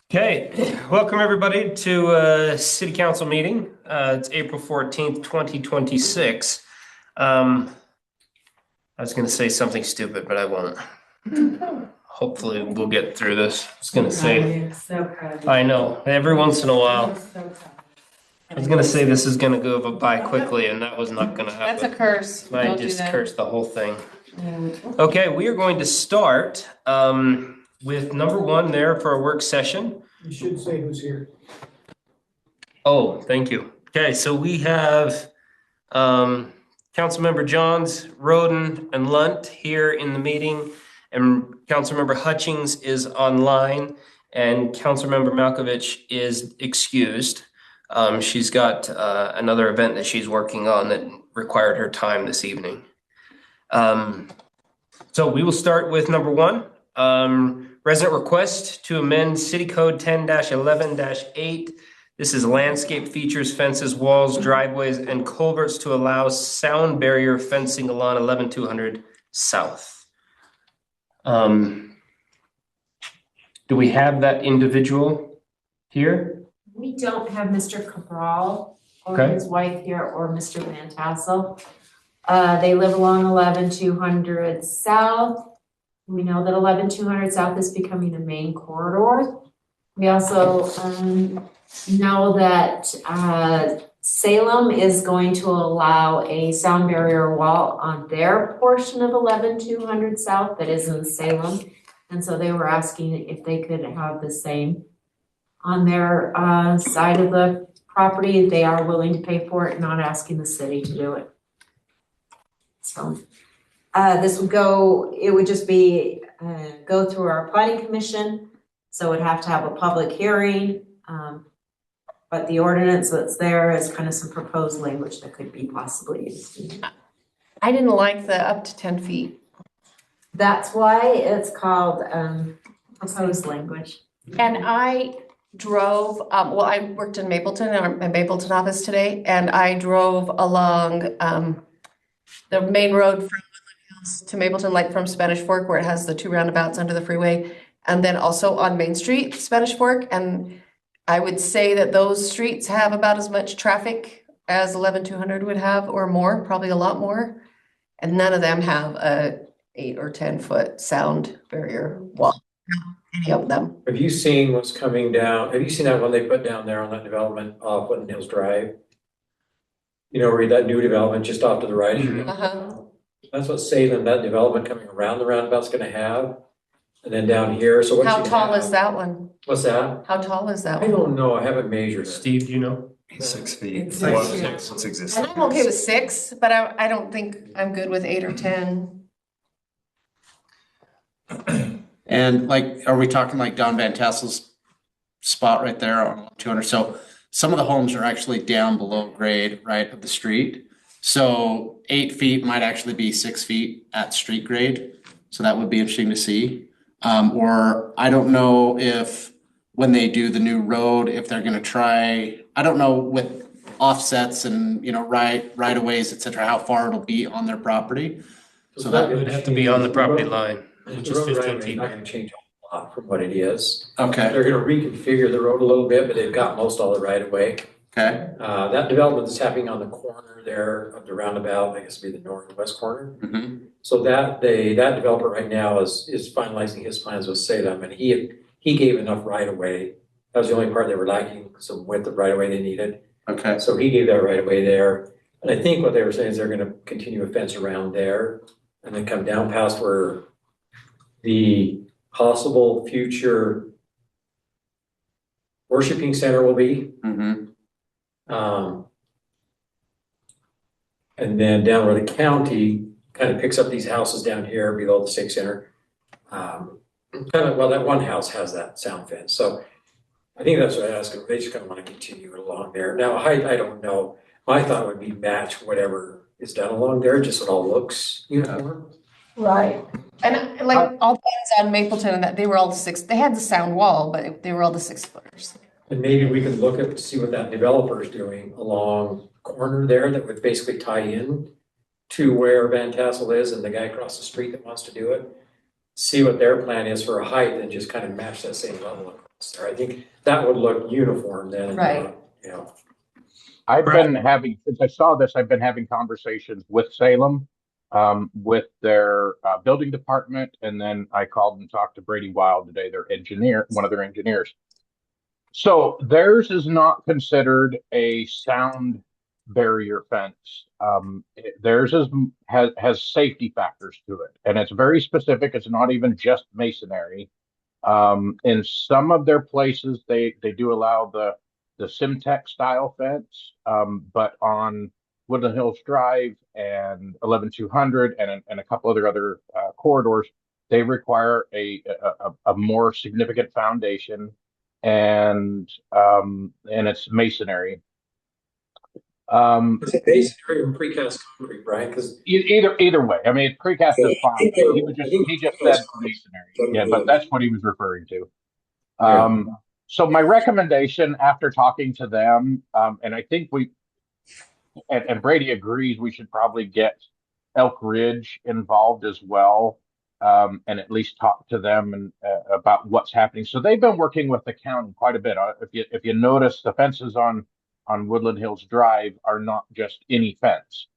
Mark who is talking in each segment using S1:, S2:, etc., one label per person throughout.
S1: Okay, welcome everybody to City Council meeting. It's April 14th, 2026. I was going to say something stupid, but I won't. Hopefully we'll get through this. I was going to say, I know, every once in a while. I was going to say this is going to go by quickly, and that was not going to happen.
S2: That's a curse.
S1: I just cursed the whole thing. Okay, we are going to start with number one there for our work session.
S3: You should say who's here.
S1: Oh, thank you. Okay, so we have Councilmember Johns, Roden, and Lunt here in the meeting, and Councilmember Hutchings is online, and Councilmember Malkovich is excused. She's got another event that she's working on that required her time this evening. So we will start with number one. Resident request to amend City Code 10-11-8. This is landscape features, fences, walls, driveways, and culverts to allow sound barrier fencing along 11200 South. Do we have that individual here?
S4: We don't have Mr. Cabral or
S1: Okay.
S4: his wife here or Mr. Van Tassel. They live along 11200 South. We know that 11200 South is becoming a main corridor. We also know that Salem is going to allow a sound barrier wall on their portion of 11200 South that is in Salem. And so they were asking if they could have the same on their side of the property. They are willing to pay for it, not asking the city to do it. So this would go, it would just be go through our planning commission. So it'd have to have a public hearing. But the ordinance that's there is kind of some proposed language that could be possibly used.
S2: I didn't like the up to 10 feet.
S4: That's why it's called proposed language.
S2: And I drove, well, I worked in Mapleton, in my Mapleton office today, and I drove along the main road from Woodland Hills to Mapleton, like from Spanish Fork, where it has the two roundabouts under the freeway, and then also on Main Street, Spanish Fork. And I would say that those streets have about as much traffic as 11200 would have or more, probably a lot more. And none of them have a 8 or 10 foot sound barrier wall, any of them.
S3: Have you seen what's coming down? Have you seen that one they put down there on that development off Woodland Hills Drive? You know, where that new development just off to the right?
S2: Uh-huh.
S3: That's what Salem, that development coming around the roundabout's gonna have. And then down here, so what
S2: How
S3: you
S2: tall
S3: have-
S2: is that one?
S3: What's that?
S2: How tall is that
S3: I
S2: one?
S3: don't know, I haven't measured it.
S1: Steve, do you know?
S5: 6 feet.
S4: It's
S5: Well,
S4: six.
S5: It's existing.
S2: And I'm okay with 6, but I don't think I'm good with 8 or 10.
S6: And like, are we talking like Don Van Tassel's spot right there on 200? So some of the homes are actually down below grade, right, of the street. So 8 feet might actually be 6 feet at street grade. So that would be interesting to see. Or I don't know if when they do the new road, if they're gonna try, I don't know with offsets and, you know, right of ways, et cetera, how far it'll be on their property. So that
S1: It would have to be on the property line.
S3: The
S1: Just
S3: road
S1: 15
S3: right
S1: feet.
S3: not gonna change a lot from what it is.
S6: Okay,
S3: They're gonna reconfigure the road a little bit, but they've got most all the right of way.
S6: okay.
S3: That development is happening on the corner there of the roundabout, I guess it'd be the north and west corner.
S6: Mhm.
S3: So that developer right now is finalizing his plans with Salem, and he gave enough right of way. That was the only part they were lacking, some width of right of way they needed.
S6: Okay,
S3: So he gave that right of way there. And I think what they were saying is they're gonna continue a fence around there and then come down past where the possible future worshiping center will be.
S6: mhm.
S3: And then down where the county kind of picks up these houses down here below the Civic Center. Well, that one house has that sound fence, so I think that's what I asked them, they just kind of want to continue it along there. Now, height, I don't know, my thought would be match whatever is done along there, just so it all looks uniform.
S2: Right. And like all fans on Mapleton and that, they were all the 6, they had the sound wall, but they were all the 6 footers.
S3: And maybe we could look at, see what that developer is doing along the corner there that would basically tie in to where Van Tassel is and the guy across the street that wants to do it. See what their plan is for a height and just kind of match that same level across there. I think that would look uniform then.
S2: Right.
S3: You know,
S5: I've been having, since I saw this, I've been having conversations with Salem, with their building department, and then I called and talked to Brady Wild today, their engineer, one of their engineers. So theirs is not considered a sound barrier fence. Theirs has safety factors to it, and it's very specific. It's not even just masonry. In some of their places, they do allow the Simtech style fence, but on Woodland Hills Drive and 11200 and a couple other corridors, they require a more significant foundation, and it's masonry.
S3: is it masonry or precast concrete, Brian? Because
S5: Either way, I mean, precast is fine. He just said masonry. Yeah, but that's what he was referring to. So my recommendation after talking to them, and I think and Brady agrees, we should probably get Elk Ridge involved as well, and at least talk to them and about what's happening. So they've been working with the county quite a bit. If you notice, the fences on Woodland Hills Drive are not just any fence.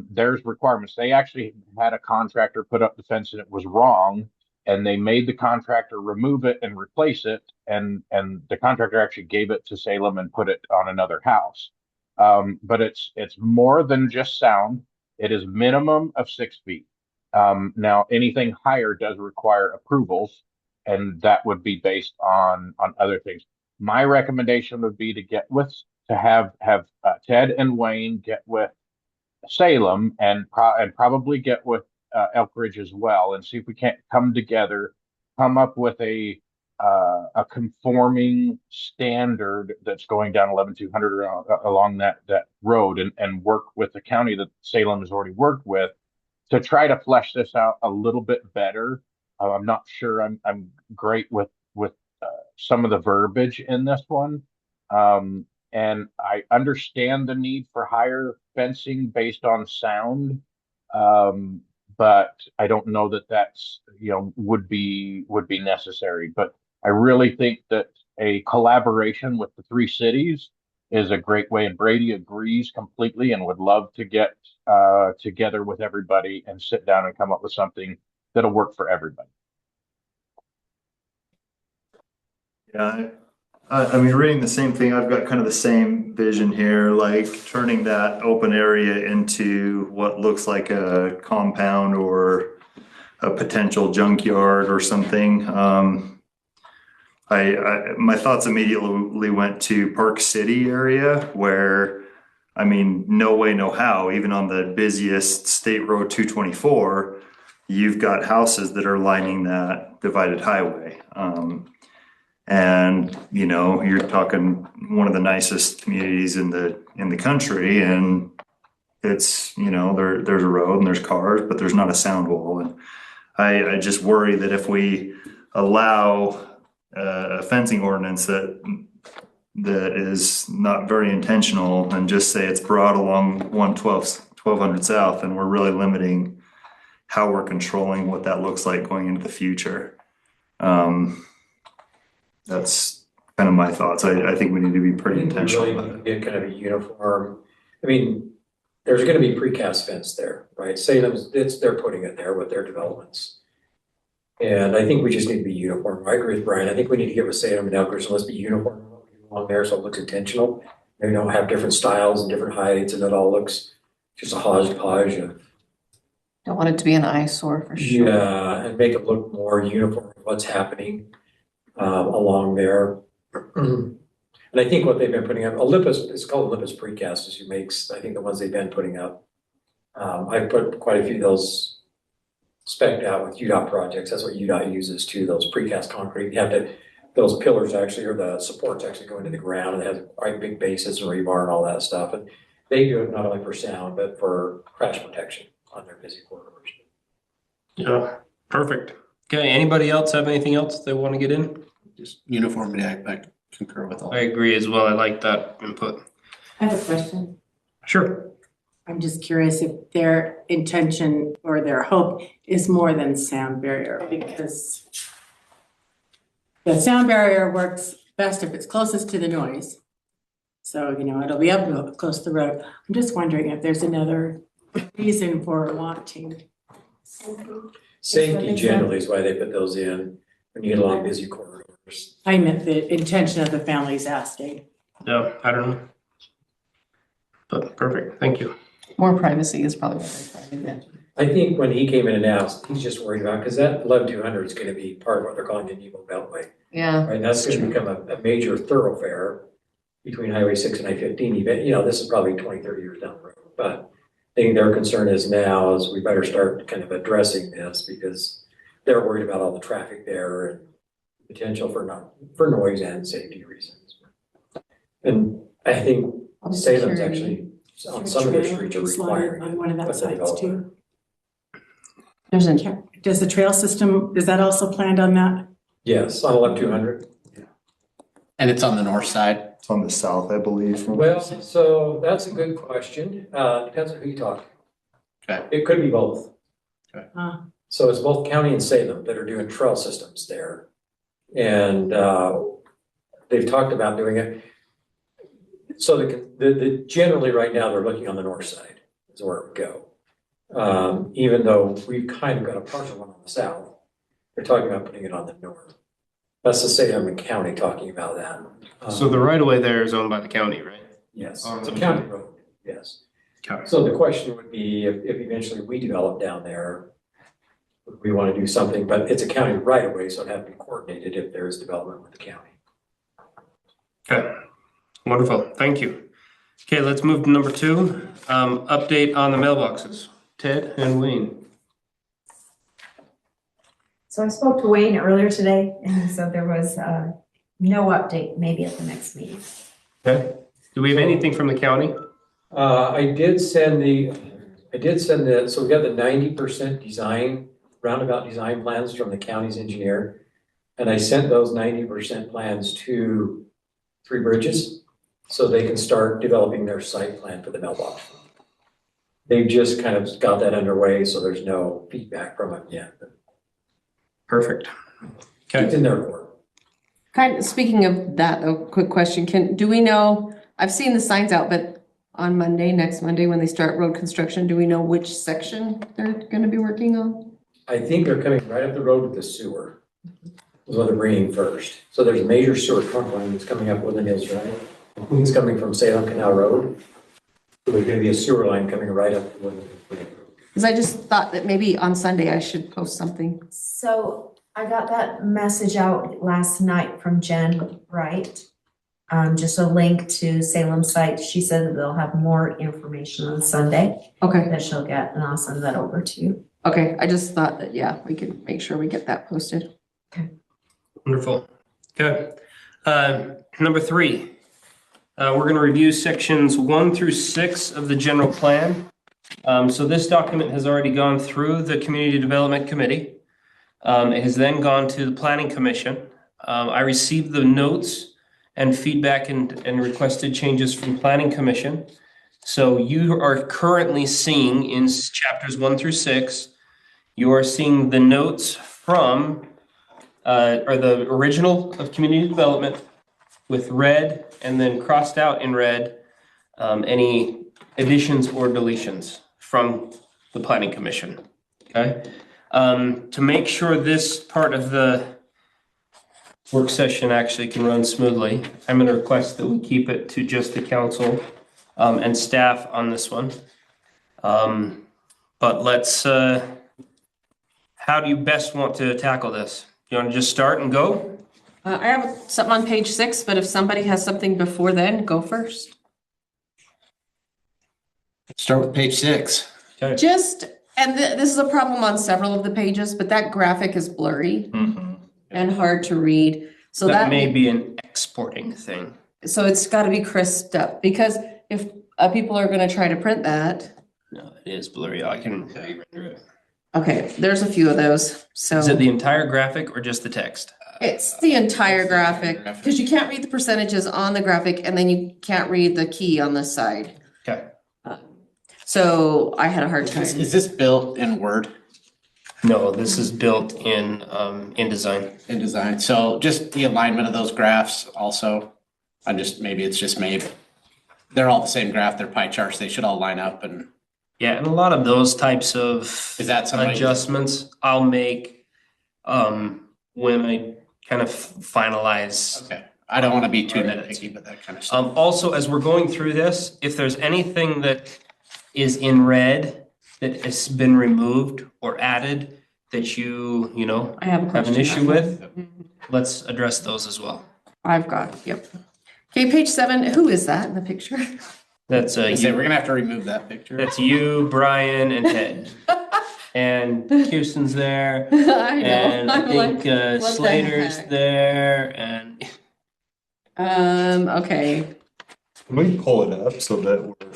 S5: There's requirements. They actually had a contractor put up the fence and it was wrong, and they made the contractor remove it and replace it, and the contractor actually gave it to Salem and put it on another house. But it's more than just sound. It is minimum of 6 feet. Now anything higher does require approvals, and that would be based on other things. My recommendation would be to have Ted and Wayne get with Salem and probably get with Elk Ridge as well, and see if we can't come together, come up with a conforming standard that's going down 11200 along that road, and work with the county that Salem has already worked with to try to flesh this out a little bit better. I'm not sure I'm great with some of the verbiage in this one. And I understand the need for higher fencing based on sound. But I don't know that that's, would be necessary. But I really think that a collaboration with the 3 cities is a great way, and Brady agrees completely and would love to get together with everybody and sit down and come up with something that'll work for everybody.
S7: Yeah, I mean, reading the same thing, I've got kind of the same vision here, like turning that open area into what looks like a compound or a potential junkyard or something. My thoughts immediately went to Park City area where, I mean, no way, no how, even on the busiest State Road 224, you've got houses that are lining that divided highway. And you're talking one of the nicest communities in the country, and it's there's a road and there's cars, but there's not a sound wall. And I just worry that if we allow a fencing ordinance that is not very intentional and just say it's broad along 1200 South, and we're really limiting how we're controlling what that looks like going into the future. That's kind of my thoughts. I think we need to be pretty intentional.
S3: Really need to get kind of a uniform. I mean, there's going to be precast fence there, right? Salem's, they're putting it there with their developments. And I think we just need to be uniform. I agree with Brian. I think we need to get with Salem and Elk Ridge, so let's be uniform along there so it looks intentional. Maybe don't have different styles and different heights, and it all looks just a hodgepodge of.
S2: Don't want it to be an eyesore for sure.
S3: Yeah, and make it look more uniform of what's happening along there. And I think what they've been putting up, it's called Olympus Precast, is who makes, I think, the ones they've been putting up. I've put quite a few of those spec'd out with UDOT projects. That's what UDOT uses too, those precast concrete. You have to, those pillars actually, or the supports actually go into the ground, and they have quite big bases and rebar and all that stuff. And they do it not only for sound, but for crash protection on their busy corridors.
S1: Yeah, perfect. Okay, anybody else have anything else they want to get in?
S6: Just uniformity, I concur with all.
S1: I agree as well. I like that input.
S4: I have a question.
S1: Sure.
S8: I'm just curious if their intention or their hope is more than sound barrier, because the sound barrier works best if it's closest to the noise. So, it'll be up close to the road. I'm just wondering if there's another reason for wanting.
S3: Safety generally is why they put those in when you get along busy corridors.
S8: I meant the intention of the families asking.
S1: No, I don't know. But perfect, thank you.
S2: More privacy is probably what they're trying to do.
S3: I think when he came in and asked, he's just worried about, because that 11-200 is gonna be part of what they're calling the Nebo Beltway.
S2: Yeah.
S3: Right, that's gonna become a major thoroughfare between Highway 6 and I-15. Even, this is probably 20, 30 years down the road. But I think their concern is now is we better start kind of addressing this because they're worried about all the traffic there and potential for noise and safety reasons. And I think Salem's actually, on some of their streets are requiring.
S8: On one of that
S3: but the
S8: sides
S3: developer-
S8: too. Does the trail system, is that also planned on that?
S3: Yes, on 11-200.
S6: And it's on the north side.
S7: It's on the south, I believe.
S3: Well, so that's a good question. Depends on who you talk.
S6: Okay.
S3: It could be both.
S8: Uh,
S3: So it's both county and Salem that are doing trail systems there. And they've talked about doing it. So the generally right now, they're looking on the north side is where it would go. Even though we've kind of got a partial one on the south, they're talking about putting it on the north. That's the Salem County talking about that.
S1: So the right of way there is owned by the county, right?
S3: Yes,
S1: Oh,
S3: it's a
S1: okay.
S3: county road, yes.
S1: Okay.
S3: So the question would be if eventually we develop down there, would we want to do something, but it's a county right of way, so it'd have to be coordinated if there is development with the county.
S1: Okay, wonderful, thank you. Okay, let's move to number 2, update on the mailboxes. Ted and Wayne.
S4: So I spoke to Wayne earlier today, and he said there was no update, maybe at the next meeting.
S1: Okay, do we have anything from the county?
S3: I did send so we got the 90% design, roundabout design plans from the county's engineer. And I sent those 90% plans to Three Bridges so they can start developing their site plan for the mailbox. They've just kind of got that underway, so there's no feedback from it yet.
S1: Perfect.
S3: It's
S1: Okay,
S3: in their court.
S2: Speaking of that, though, quick question, do we know, I've seen the signs out, but on next Monday, when they start road construction, do we know which section they're gonna be working on?
S3: I think they're coming right up the road with the sewer. Is what they're bringing first. So there's a major sewer trunk line that's coming up Woodland Hills Drive. It's coming from Salem Canal Road. So there's gonna be a sewer line coming right up to Woodland Hills Road.
S2: Because I just thought that maybe on Sunday I should post something.
S4: So I got that message out last night from Jen Wright. Just a link to Salem site. She said that they'll have more information on Sunday
S2: Okay,
S4: that she'll get, and I'll send that over to you.
S2: okay, I just thought that, yeah, we could make sure we get that posted.
S1: wonderful. Okay, number 3. We're gonna review sections 1 through 6 of the general plan. So this document has already gone through the Community Development Committee. It has then gone to the Planning Commission. I received the notes and feedback and requested changes from Planning Commission. So you are currently seeing in chapters 1 through 6, you are seeing the notes from, or the original of Community Development with red and then crossed out in red, any additions or deletions from the Planning Commission, okay? To make sure this part of the work session actually can run smoothly, I'm gonna request that we keep it to just the council and staff on this one. But let's, how do you best want to tackle this? You wanna just start and go?
S2: I have something on page 6, but if somebody has something before then, go first.
S6: Start with page 6.
S2: This is a problem on several of the pages, but that graphic is blurry and hard to read. So
S1: That may be an exporting thing.
S2: So it's gotta be crisped up, because if people are gonna try to print that,
S1: No, it is blurry. I can render it.
S2: okay, there's a few of those, so.
S1: Is it the entire graphic or just the text?
S2: It's the entire graphic, because you can't read the percentages on the graphic, and then you can't read the key on the side.
S1: Okay.
S2: So I had a hard
S6: Is
S2: time.
S6: this built in Word,
S1: No, this is built in InDesign.
S6: in design? So just the alignment of those graphs also, maybe it's just me. But they're all the same graph, they're pie charts, they should all line up and
S1: Yeah, and a lot of those types of
S6: is that something?
S1: adjustments I'll make when I kind of finalize.
S6: Okay, I don't want to be too nitpicky, but that kind of stuff.
S1: Also, as we're going through this, if there's anything that is in red that has been removed or added that you know,
S2: I have a
S1: have
S2: question.
S1: an issue with, let's address those as well.
S2: I've got, yep. Okay, page 7, who is that in the picture?
S1: That's
S6: I say,
S1: you,
S6: we're gonna have to remove that picture.
S1: that's you, Brian, and Ted. And Kirsten's there,
S2: I
S1: and I
S2: I'm like,
S1: think
S2: what the
S1: Slater's
S2: heck?
S1: there, and
S2: Okay.
S7: Can we pull it up so that we're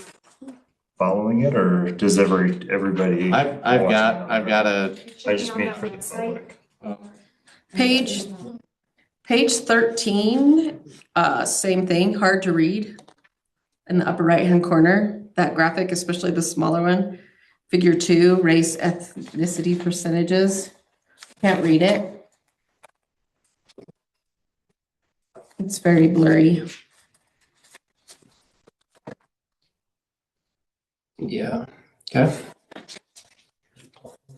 S7: following it, or does everybody?
S6: I've got a,
S7: I just mean for the public.
S2: Page 13, same thing, hard to read. In the upper right-hand corner, that graphic, especially the smaller one. Figure 2, race ethnicity percentages. Can't read it. It's very blurry.
S1: yeah. Okay.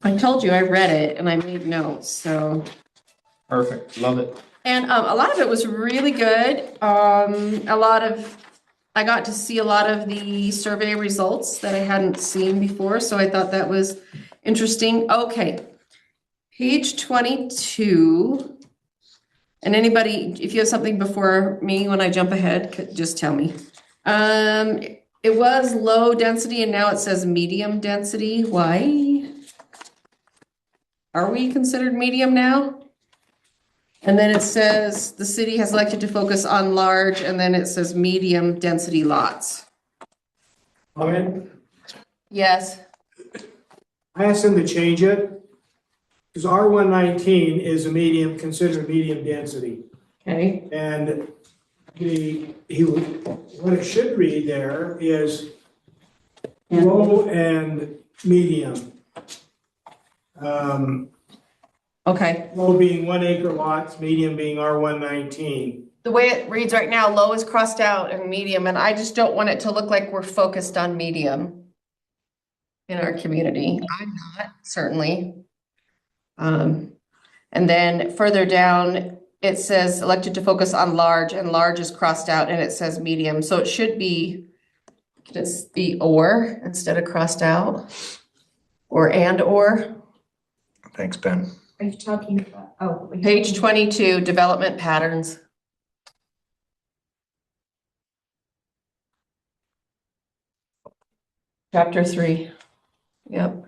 S2: I told you I read it and I made notes, so.
S1: Perfect. Love it.
S2: And a lot of it was really good. I got to see a lot of the survey results that I hadn't seen before, so I thought that was interesting. Okay, page 22. And anybody, if you have something before me when I jump ahead, just tell me. It was low density and now it says medium density. Why? Are we considered medium now? And then it says the city has elected to focus on large, and then it says medium density lots.
S9: Comment?
S2: Yes,
S9: I asked them to change it, because R119 is a medium, considered medium density.
S2: okay,
S9: And what it should read there is low and medium.
S2: okay.
S9: Low being 1 acre lots, medium being R119.
S2: The way it reads right now, low is crossed out and medium, and I just don't want it to look like we're focused on medium in our community. I'm not, certainly. And then further down, it says elected to focus on large, and large is crossed out and it says medium. So it should be just the or instead of crossed out, or and or.
S7: Thanks, Ben.
S4: Are you talking about, oh. are you
S2: Page
S4: talking-
S2: 22, development patterns. Chapter 3. Yep.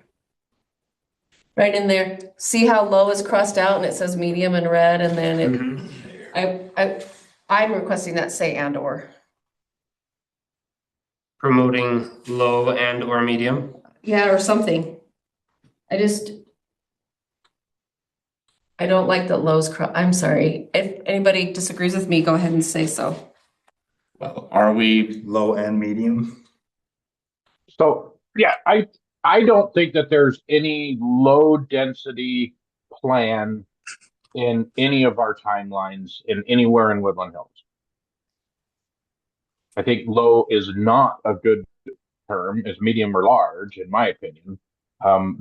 S2: Right in there. See how low is crossed out and it says medium in red, and then it, I'm requesting that say and or.
S1: Promoting low and or medium.
S2: Yeah, or something. I don't like that low's I'm sorry. If anybody disagrees with me, go ahead and say so.
S6: well, are we,
S7: Low and medium?
S5: So, yeah, I don't think that there's any low density plan in any of our timelines in anywhere in Woodland Hills. I think low is not a good term, as medium or large, in my opinion,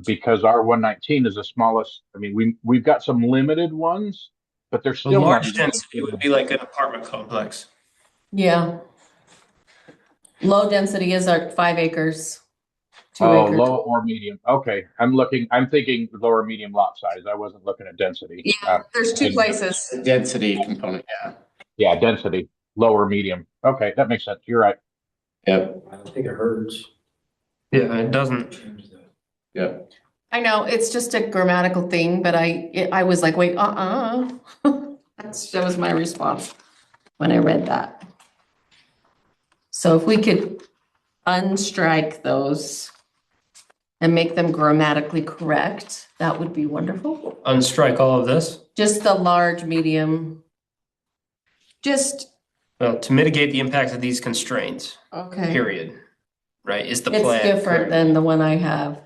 S5: because our 119 is the smallest. I mean, we've got some limited ones, but they're
S1: The
S5: still not
S1: large
S5: even-
S1: density would be like an apartment complex.
S2: Yeah. Low density is our 5 acres. 2
S5: Oh,
S2: acres.
S5: low or medium. Okay, I'm thinking lower medium lot size. I wasn't looking at density.
S2: Yeah, there's 2 places.
S6: the density component, yeah.
S5: Yeah, density, lower medium. Okay, that makes sense. You're right.
S6: Yep,
S3: I don't think it hurts.
S1: Yeah, it doesn't.
S3: Change that.
S6: yep.
S2: I know, it's just a grammatical thing, but I was like, wait, that was my response when I read that. So if we could unstrike those and make them grammatically correct, that would be wonderful.
S1: Unstrike all of this.
S2: Just the large, medium. Just,
S1: Well, to mitigate the impact of these constraints,
S2: okay.
S1: period. right? Is the
S2: It's
S1: plan
S2: different
S1: correct?
S2: than the one I have.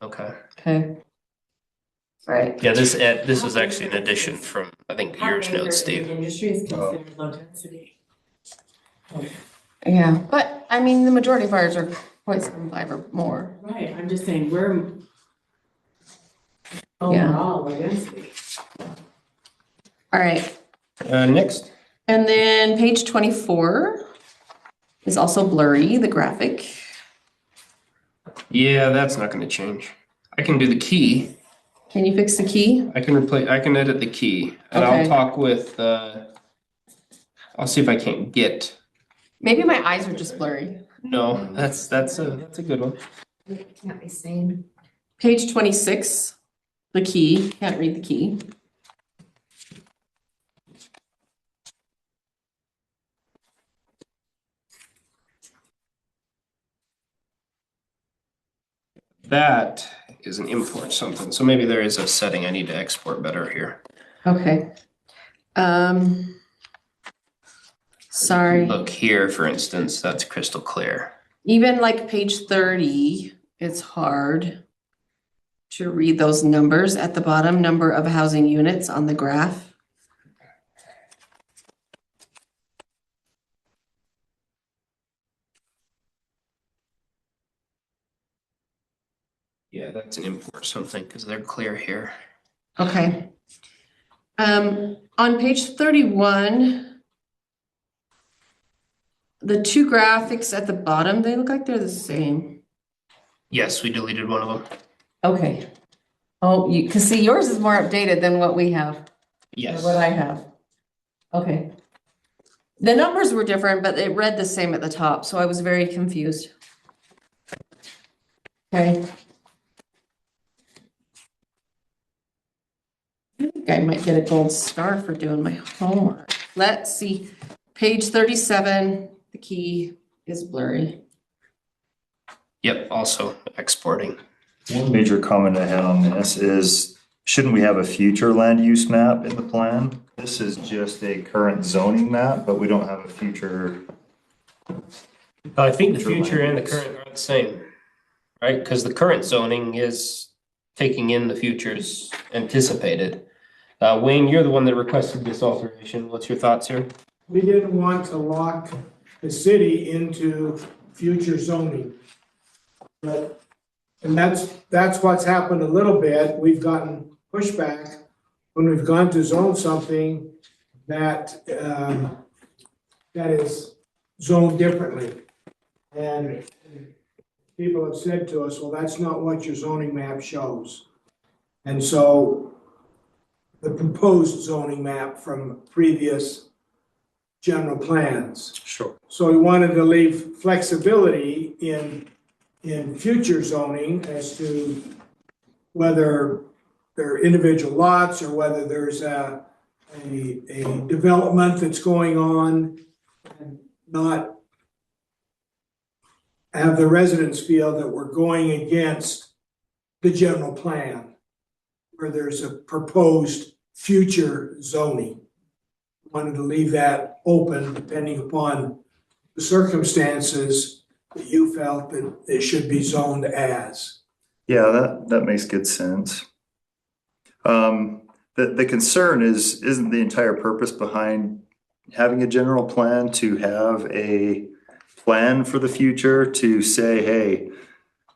S1: Okay.
S2: Okay. Right.
S1: Yeah, this was actually an addition from, I think, yours notes, Steve.
S8: Industry is considered low density.
S2: Yeah, but I mean, the majority of ours are 0.75 or more.
S8: Right, I'm just saying, we're
S2: Yeah.
S8: overall low density.
S2: All right.
S1: Next.
S2: And then page 24 is also blurry, the graphic.
S1: Yeah, that's not gonna change. I can do the key.
S2: Can you fix the key?
S1: I can edit the key, and I'll
S2: Okay.
S1: talk with, I'll see if I can't get,
S2: Maybe my eyes are just blurry.
S1: no, that's a good one.
S4: Can't be seen.
S2: Page 26, the key, can't read the key.
S1: That is an import something, so maybe there is a setting I need to export better here.
S2: Okay. Sorry.
S1: Look here, for instance, that's crystal clear.
S2: Even like page 30, it's hard to read those numbers at the bottom, number of housing units on the graph.
S1: Yeah, that's an import something, because they're clear here.
S2: Okay. On page 31, the two graphics at the bottom, they look like they're the same.
S1: Yes, we deleted one of them.
S2: Okay. Oh, you can see yours is more updated than what we have, or
S1: Yes.
S2: what I have. Okay. The numbers were different, but it read the same at the top, so I was very confused. Okay. I think I might get a gold star for doing my homework. Let's see. Page 37, the key is blurry.
S1: Yep, also exporting.
S7: One major comment I had on this is, shouldn't we have a future land use map in the plan? This is just a current zoning map, but we don't have a future.
S1: I think the
S7: Future
S1: future and the
S7: land use.
S1: current are the same, right? Because the current zoning is taking in the futures anticipated. Wayne, you're the one that requested this alteration. What's your thoughts here?
S9: We didn't want to lock the city into future zoning. But, and that's what's happened a little bit. We've gotten pushback when we've gone to zone something that, that is zoned differently. And people have said to us, well, that's not what your zoning map shows. And so the proposed zoning map from previous general plans.
S7: Sure.
S9: So we wanted to leave flexibility in future zoning as to whether they're individual lots or whether there's a development that's going on, and not have the residents feel that we're going against the general plan, where there's a proposed future zoning. Wanted to leave that open depending upon the circumstances that you felt that it should be zoned as.
S7: Yeah, that makes good sense. The concern isn't the entire purpose behind having a general plan to have a plan for the future to say, hey,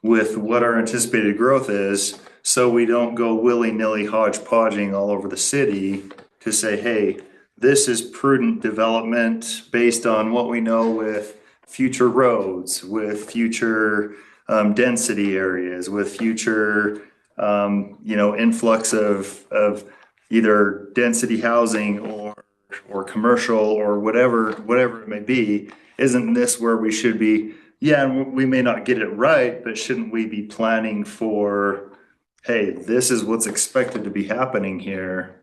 S7: with what our anticipated growth is, so we don't go willy-nilly hodgepodging all over the city, to say, hey, this is prudent development based on what we know with future roads, with future density areas, with future influx of either density housing or commercial or whatever it may be. Isn't this where we should be? Yeah, we may not get it right, but shouldn't we be planning for, hey, this is what's expected to be happening here?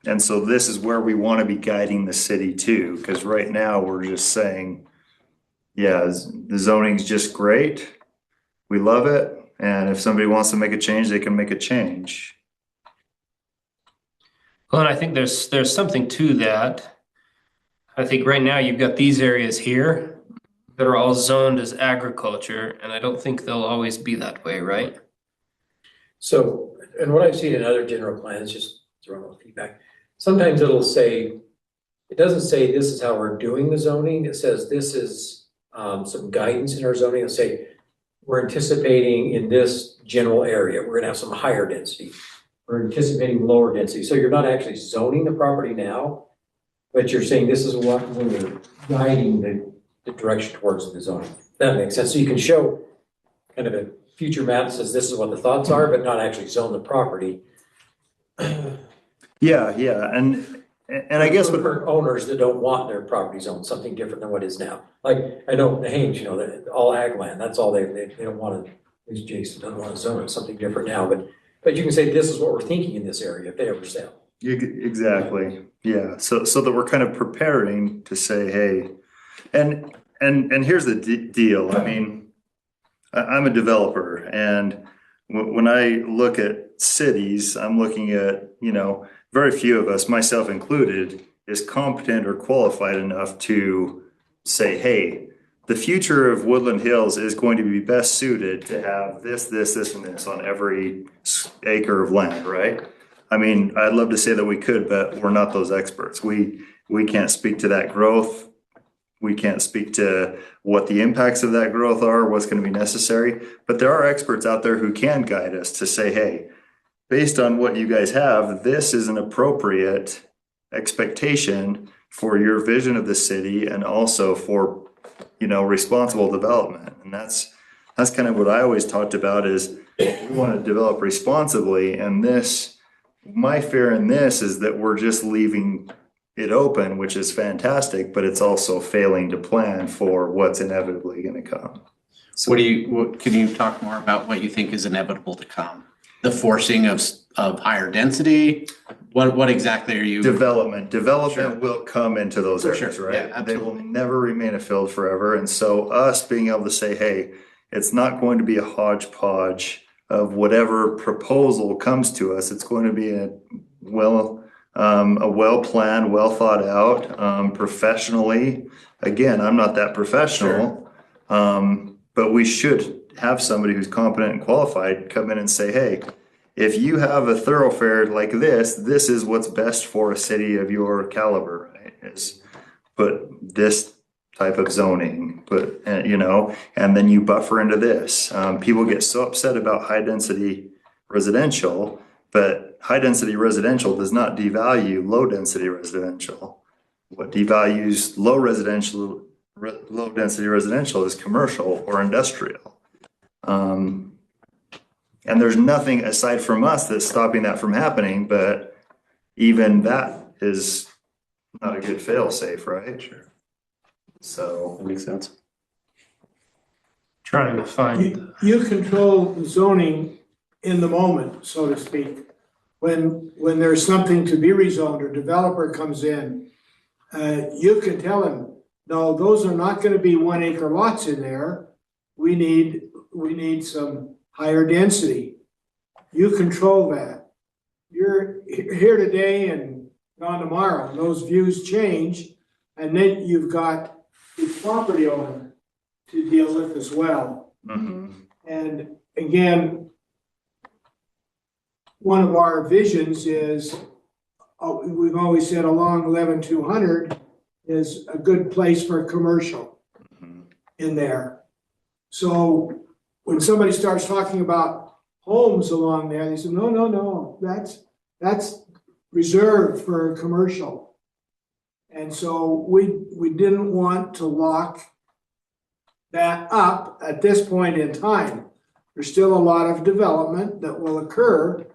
S7: And so this is where we want to be guiding the city to, because right now we're just saying, yeah, the zoning's just great. We love it. And if somebody wants to make a change, they can make a change.
S1: Well, and I think there's something to that. I think right now you've got these areas here. that are all zoned as agriculture, and I don't think they'll always be that way, right?
S3: So, and what I've seen in other general plans, just throwing out feedback, sometimes it'll say, it doesn't say this is how we're doing the zoning, it says this is some guidance in our zoning. It'll say, we're anticipating in this general area, we're gonna have some higher density. We're anticipating lower density. So you're not actually zoning the property now, but you're saying this is what we're guiding the direction towards the zoning. That makes sense. So you can show kind of a future map that says this is what the thoughts are, but not actually zone the property.
S7: Yeah, and I guess what,
S3: For owners that don't want their property zoned, something different than what is now. Like, I know the Haines, you know, that all ag land, that's all they don't want to, at least Jason doesn't want to zone it, something different now, but you can say this is what we're thinking in this area if they ever sell.
S7: exactly, yeah, so that we're kind of preparing to say, hey, and here's the deal, I mean, I'm a developer, and when I look at cities, I'm looking at, you know, very few of us, myself included, is competent or qualified enough to say, hey, the future of Woodland Hills is going to be best suited to have this, and this on every acre of land, right? I mean, I'd love to say that we could, but we're not those experts. We can't speak to that growth. We can't speak to what the impacts of that growth are, what's going to be necessary. But there are experts out there who can guide us to say, hey, based on what you guys have, this is an appropriate expectation for your vision of the city and also for, you know, responsible development. And that's kind of what I always talked about is we want to develop responsibly. And my fear in this is that we're just leaving it open, which is fantastic, but it's also failing to plan for what's inevitably going to come.
S6: So can you talk more about what you think is inevitable to come? The forcing of higher density? What exactly are you?
S7: Development
S6: Sure.
S7: will come into those
S6: For
S7: areas,
S6: sure.
S7: right?
S6: Yeah,
S7: They will never remain a field forever. And so us being able to say, hey, it's not going to be a hodgepodge of whatever proposal comes to us. It's going to be a well-planned, well thought out, professionally. Again, I'm not that professional, but we should have somebody who's competent and qualified come in and say, hey, if you have a thoroughfare like this is what's best for a city of your caliber, right? Is put this type of zoning, you know, and then you buffer into this. People get so upset about high density residential, but high density residential does not devalue low density residential. What devalues low density residential is commercial or industrial. And there's nothing aside from us that's stopping that from happening, but even that is not a good fail safe, right? Sure. So
S6: That makes sense.
S1: Trying to find.
S9: You control the zoning in the moment, so to speak. When there's something to be rezoned or developer comes in, you can tell him, no, those are not gonna be 1 acre lots in there. We need some higher density. You control that. You're here today and gone tomorrow, those views change, and then you've got the property owner to deal with as well. And again, one of our visions is, we've always said along 11-200 is a good place for commercial in there. So when somebody starts talking about homes along there, they say, no, that's reserved for commercial. And so we didn't want to lock that up at this point in time. There's still a lot of development that will occur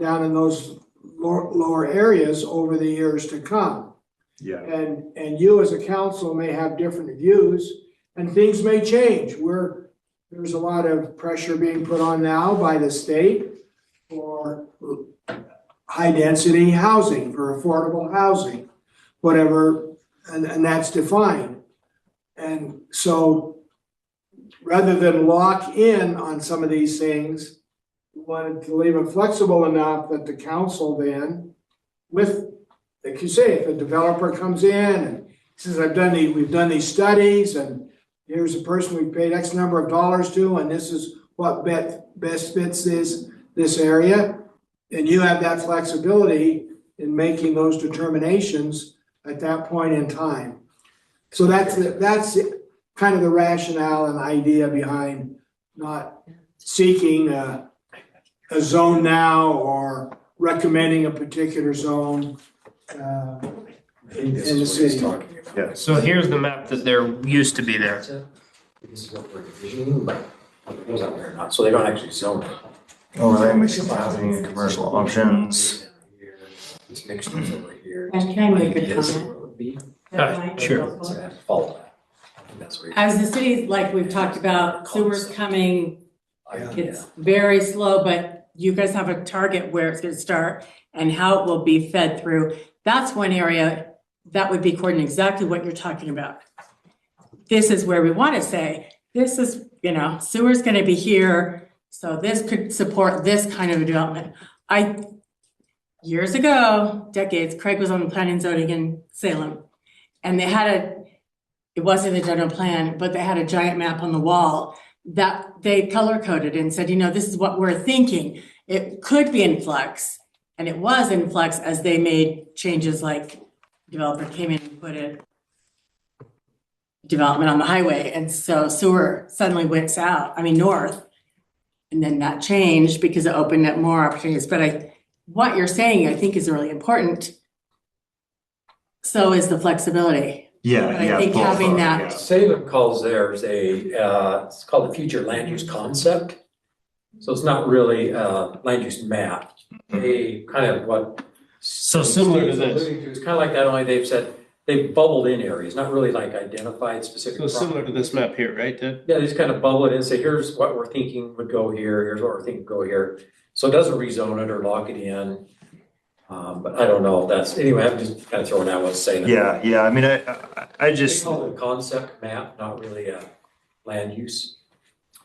S9: down in those lower areas over the years to come.
S7: yeah,
S9: And you as a council may have different views and things may change. There's a lot of pressure being put on now by the state for high density housing, for affordable housing, whatever, and that's defined. And so rather than lock in on some of these things, we wanted to leave it flexible enough that the council then, with, like you say, if a developer comes in and says, we've done these studies and here's a person we paid X number of dollars to, and this is what best fits this area. And you have that flexibility in making those determinations at that point in time. So that's kind of the rationale and idea behind not seeking a zone now or recommending a particular zone in the city.
S7: Yeah.
S1: So here's the map that there used to be there.
S3: This is what we're envisioning, but it goes out there or not, so they don't actually zone it.
S7: Overlay mixed housing and commercial options.
S3: This mixed use over here.
S8: And can I make a
S3: Ideas
S8: comment?
S3: of what it would be.
S1: Sure.
S3: So that follow that. I think that's where you're-
S8: As the city, like we've talked about, sewers coming,
S3: Yeah.
S8: it's very slow, but you guys have a target where it's gonna start and how it will be fed through. That's one area that would be according to exactly what you're talking about. This is where we wanna say, this is, sewer's gonna be here, so this could support this kind of development. Years ago, decades, Craig was on the planning and zoning in Salem. And they had it wasn't a general plan, but they had a giant map on the wall that they color coded and said, this is what we're thinking. It could be in flux, and it was in flux as they made changes like developer came in and put a development on the highway, and so sewer suddenly went north. And then that changed because it opened up more opportunities. But what you're saying, I think, is really important. So is the flexibility.
S7: Yeah,
S8: But I
S7: yeah.
S8: think
S7: both
S8: having
S7: are,
S8: that-
S7: yeah.
S3: Salem calls theirs it's called the future land use concept. So it's not really a land use map. They kind of what.
S1: So similar to
S3: Steve's
S1: this.
S3: alluding to, it's kind of like that, only they've said, they've bubbled in areas, not really like identified specific.
S1: So similar to
S3: properties.
S1: this map here, right, Ted?
S3: Yeah, they just kind of bubble it in and say, here's what we're thinking would go here, here's what we're thinking would go here. So it doesn't rezone it or lock it in. But I don't know if that's, anyway, I'm just kind of throwing out what's saying.
S7: Yeah, I mean, I
S3: They
S7: just,
S3: call it a concept map, not really a land use.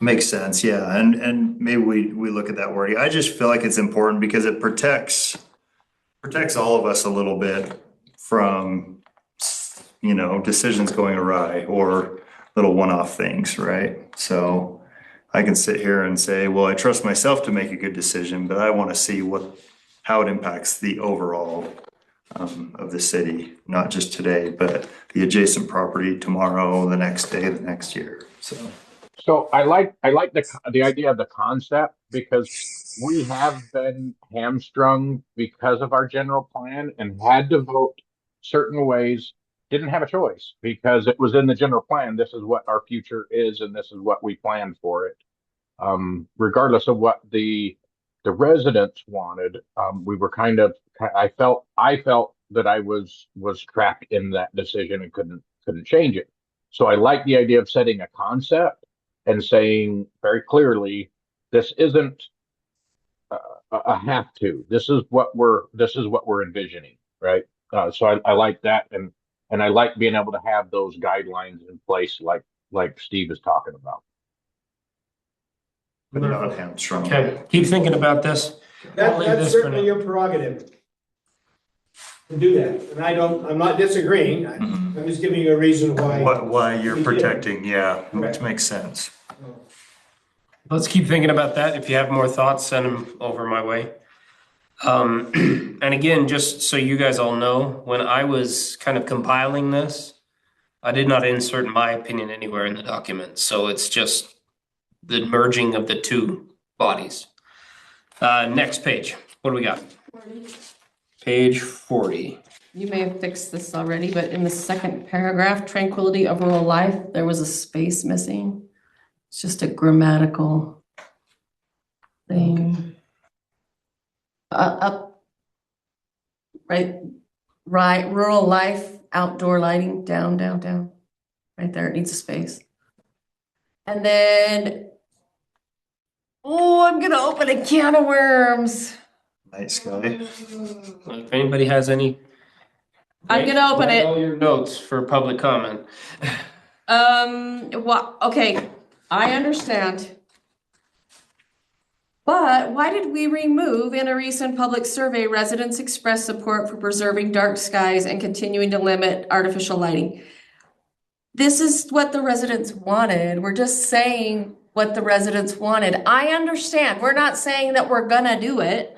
S7: makes sense, yeah, and maybe we look at that wording. I just feel like it's important because it protects all of us a little bit from, decisions going awry or little one-off things, right? So I can sit here and say, well, I trust myself to make a good decision, but I want to see how it impacts the overall of the city, not just today, but the adjacent property tomorrow, the next day, the next year, so.
S5: So I like the idea of the concept because we have been hamstrung because of our general plan and had to vote certain ways, didn't have a choice because it was in the general plan. This is what our future is and this is what we planned for it. Regardless of what the residents wanted, we were I felt that I was trapped in that decision and couldn't change it. So I like the idea of setting a concept and saying very clearly, this isn't a have to. This is what we're envisioning, right? So I like that, and I like being able to have those guidelines in place, like Steve is talking about.
S7: But not hamstrung.
S1: Okay, keep thinking about this. I'll leave
S9: That's
S1: this for
S9: certainly
S1: now.
S9: your prerogative to do that, and I'm not disagreeing, I'm just giving you a reason why.
S7: Why you're
S9: We did.
S7: protecting, yeah, which
S9: Okay.
S7: makes sense.
S1: Let's keep thinking about that. If you have more thoughts, send them over my way. And again, just so you guys all know, when I was kind of compiling this, I did not insert my opinion anywhere in the document. So it's just the merging of the two bodies. Next page. What do we got? Page 40.
S2: You may have fixed this already, but in the second paragraph, tranquility of rural life, there was a space missing. It's just a grammatical thing. Up, right, rural life, outdoor lighting, down. Right there, it needs a space. And then, I'm gonna open a can of worms.
S7: Night sky.
S1: If anybody has any.
S2: I'm gonna open it.
S1: All your notes for public comment.
S2: Okay, I understand. But why did we remove in a recent public survey, residents express support for preserving dark skies and continuing to limit artificial lighting? this is what the residents wanted. We're just saying what the residents wanted. I understand. We're not saying that we're gonna do it.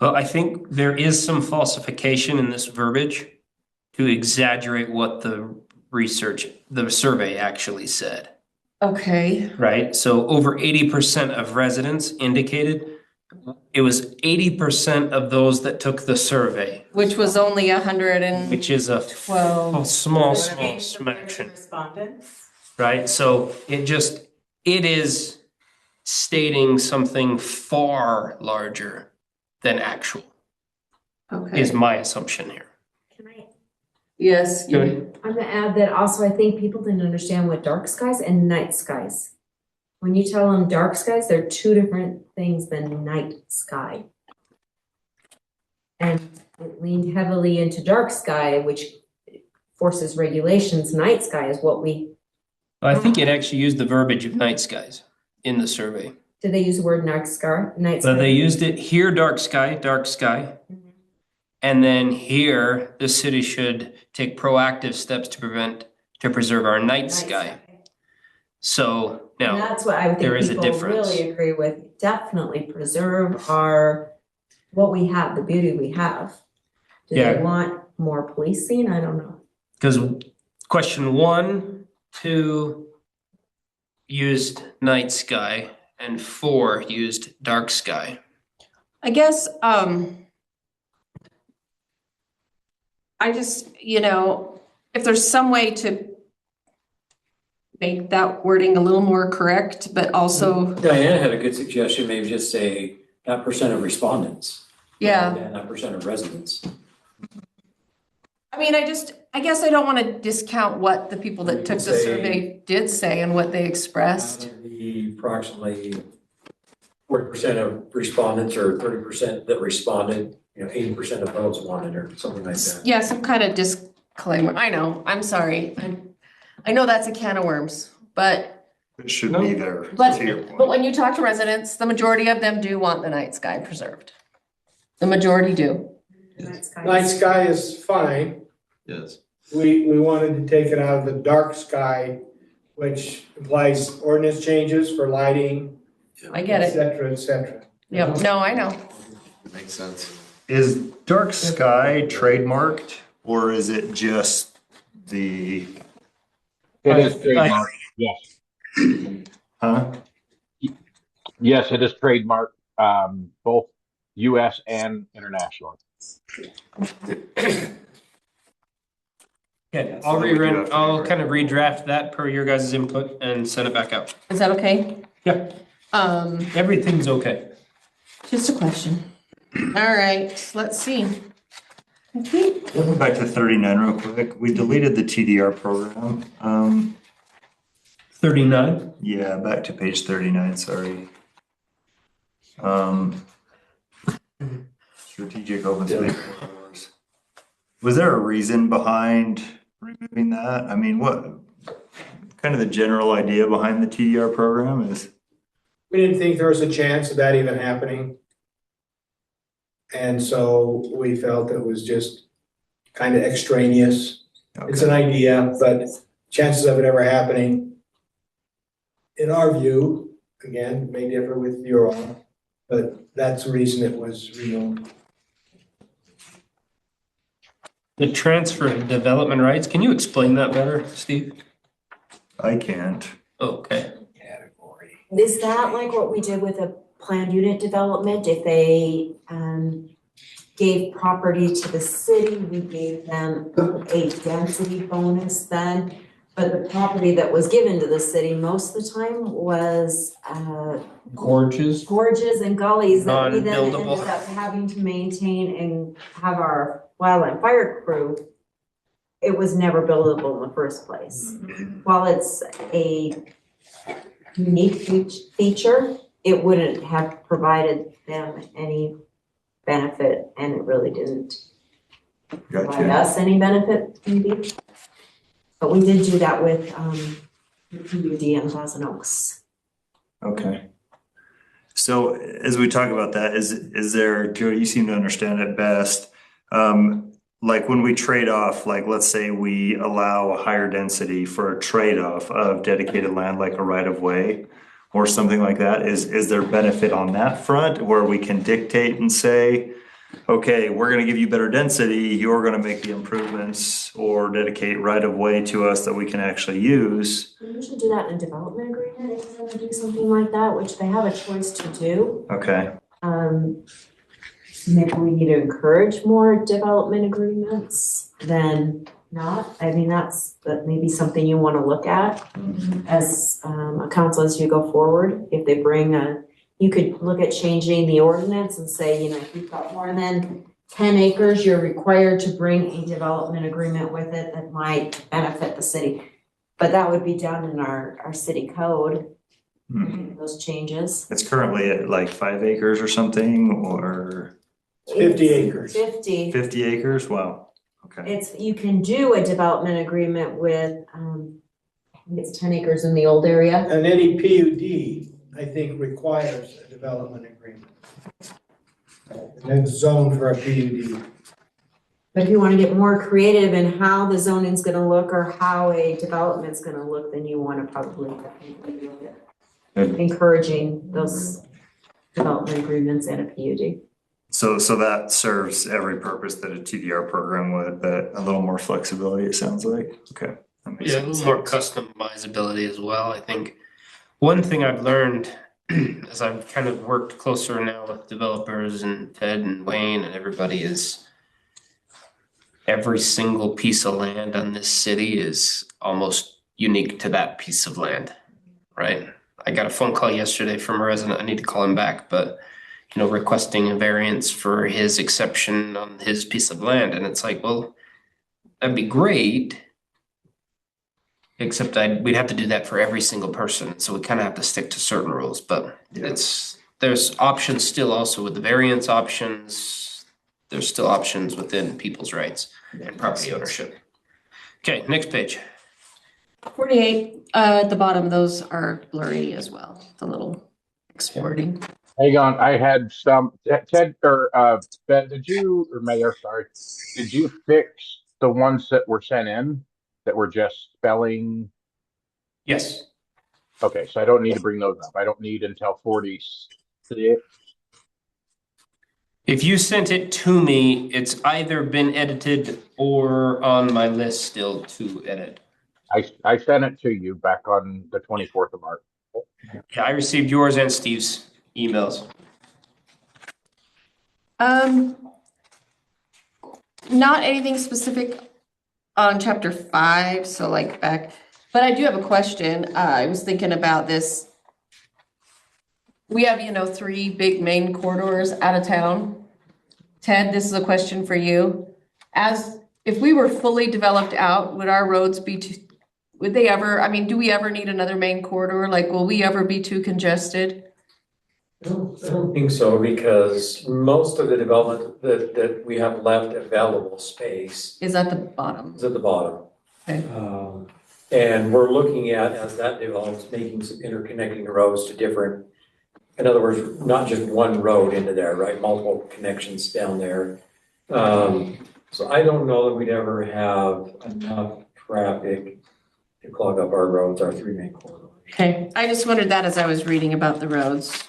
S1: Well, I think there is some falsification in this verbiage to exaggerate what the survey actually said,
S2: Okay.
S1: right? So over 80% of residents indicated it was 80% of those that took the survey,
S2: Which was only 112.
S1: which is a small fraction,
S8: Respondents.
S1: right? So it is stating something far larger than actual, is
S2: Okay.
S1: my assumption here.
S4: Can I,
S2: Yes.
S1: Good.
S4: I'm gonna add that also I think people didn't understand what dark skies and night skies. When you tell them dark skies, they're two different things than night sky. And it leaned heavily into dark sky, which forces regulations. Night sky is what we,
S1: I think it actually used the verbiage of night skies in the survey.
S4: did they use the word night sky? Night
S1: So
S4: sky?
S1: they used it here, dark sky.
S4: Mhm.
S1: And then here, the city should take proactive steps to preserve our night sky. So
S4: And
S1: now,
S4: that's what I would
S1: there
S4: think
S1: is a
S4: people
S1: difference.
S4: really agree with. Definitely preserve what we have, the beauty we have. Do
S1: Yeah.
S4: they want more policing? I don't know.
S1: because question 1, 2 used night sky and 4 used dark sky.
S2: I guess, I just, if there's some way to make that wording a little more correct, but also,
S3: Diana had a good suggestion, maybe just say that percent of respondents.
S2: yeah.
S3: And that percent of residents.
S2: I mean, I guess I don't want to discount what the people that took the
S3: Say-
S2: survey did say and what they
S3: Out
S2: expressed.
S3: of the approximately 40% of respondents or 30% that responded, 80% of those wanted or something like that.
S2: Yeah, some kind of disclaimer. I know, I'm sorry. I know that's a can of worms, but
S7: It should be there,
S2: But-
S7: to your
S2: But
S7: point.
S2: when you talk to residents, the majority of them do want the night sky preserved. The majority do.
S4: Night sky.
S9: Night sky is fine.
S7: Yes.
S9: We wanted to take it out of the dark sky, which implies ordinance changes for lighting,
S2: I get
S9: et
S2: it.
S9: cetera, et cetera.
S2: Yep, no, I know.
S6: Makes sense.
S7: Is dark sky trademarked or is it just the,
S5: It is trademarked, yes.
S7: huh?
S5: Yes, it is trademarked, both US and international.
S1: Okay,
S7: So we do have to
S1: I'll
S7: rewrite
S1: kind of redraft that per your guys' input and send it back out.
S2: Is that okay?
S1: Yep,
S2: Um,
S1: everything's okay.
S2: just a question. All right, let's see. I think,
S7: Going back to 39 real quick, we deleted the TDR program.
S1: 39.
S7: Yeah, back to page 39, sorry. Strategic open space corridors. Was there a reason behind removing that? I mean, what, kind of the general idea behind the TDR program is?
S9: We didn't think there was a chance of that even happening. And so we felt it was just kind of extraneous. It's an idea, but chances of it ever happening, in our view, again, may differ with your own, but that's the reason it was removed.
S1: The transfer of development rights, can you explain that better, Steve?
S7: I can't.
S1: Okay.
S9: Category.
S4: Is that like what we did with a planned unit development? If they gave property to the city, we gave them a density bonus then. But the property that was given to the city most of the time was
S1: Gorges.
S4: gorges and gullies that we then ended
S1: Non-buildable.
S4: up having to maintain and have our wildland fire crew. It was never buildable in the first place. While it's a unique feature, it wouldn't have provided them any benefit, and it really didn't provide
S7: Gotcha.
S4: us any benefit, maybe. But we did do that with the PUD in Pleasant Oaks.
S7: Okay. So as we talk about that, is there, Joe, you seem to understand it best. like when we trade off, like let's say we allow a higher density for a trade-off of dedicated land, like a right of way or something like that, is there benefit on that front where we can dictate and say, okay, we're gonna give you better density, you're gonna make the improvements or dedicate right of way to us that we can actually use?
S4: We usually do that in a development agreement, if we're gonna do something like that, which they have a choice to do.
S7: Okay,
S4: Maybe we need to encourage more development agreements than not. I mean, that's maybe something you wanna look at as a council as you go forward. If they bring you could look at changing the ordinance and say, if you've got more than 10 acres, you're required to bring a development agreement with it that might benefit the city. But that would be done in our city code, those changes.
S7: it's currently at like 5 acres or something, or
S9: 50 acres.
S4: 50.
S7: 50 acres, wow, okay.
S4: You can do a development agreement with, I think it's 10 acres in the old area.
S9: And any PUD, I think, requires a development agreement. And it's zoned for a PUD.
S4: But if you want to get more creative in how the zoning's gonna look or how a development's gonna look, then you want to probably definitely look at encouraging those development agreements and a PUD.
S7: So that serves every purpose that a TDR program would, but a little more flexibility, it sounds like. Okay. That makes
S1: Yeah, a
S7: sense.
S1: little more customizability as well. I think one thing I've learned as I've kind of worked closer now with developers and Ted and Wayne and everybody is every single piece of land on this city is almost unique to that piece of land, right? I got a phone call yesterday from a resident. I need to call him back, but requesting a variance for his exception on his piece of land. And it's like, well, that'd be great. Except we'd have to do that for every single person. So we kind of have to stick to certain rules, but there's options still also with the variance options. There's still options within people's rights and property ownership. Okay, next page.
S2: 48, at the bottom, those are blurry as well, the little exporting.
S5: Hang on, I had some, Ted, or Ben, or Mayor, sorry, did you fix the ones that were sent in that were just spelling?
S1: Yes.
S5: Okay, so I don't need to bring those up. I don't need until 40.
S1: If you sent it to me, it's either been edited or on my list still to edit.
S5: I sent it to you back on the 24th of March.
S1: Yeah, I received yours and Steve's emails.
S2: Not anything specific on chapter 5, so like back, but I do have a question. I was thinking about this. We have, 3 big main corridors out of town. Ted, this is a question for you. If we were fully developed out, would our roads be would they ever, do we ever need another main corridor? Like, will we ever be too congested?
S3: I don't think so, because most of the development that we have left available space
S2: Is at the bottom.
S3: is at the bottom.
S2: Okay.
S3: And we're looking at, as that develops, making some interconnecting roads to different, in other words, not just one road into there, right? Multiple connections down there. So I don't know that we'd ever have enough traffic to clog up our roads, our 3 main corridors.
S2: Okay, I just wondered that as I was reading about the roads.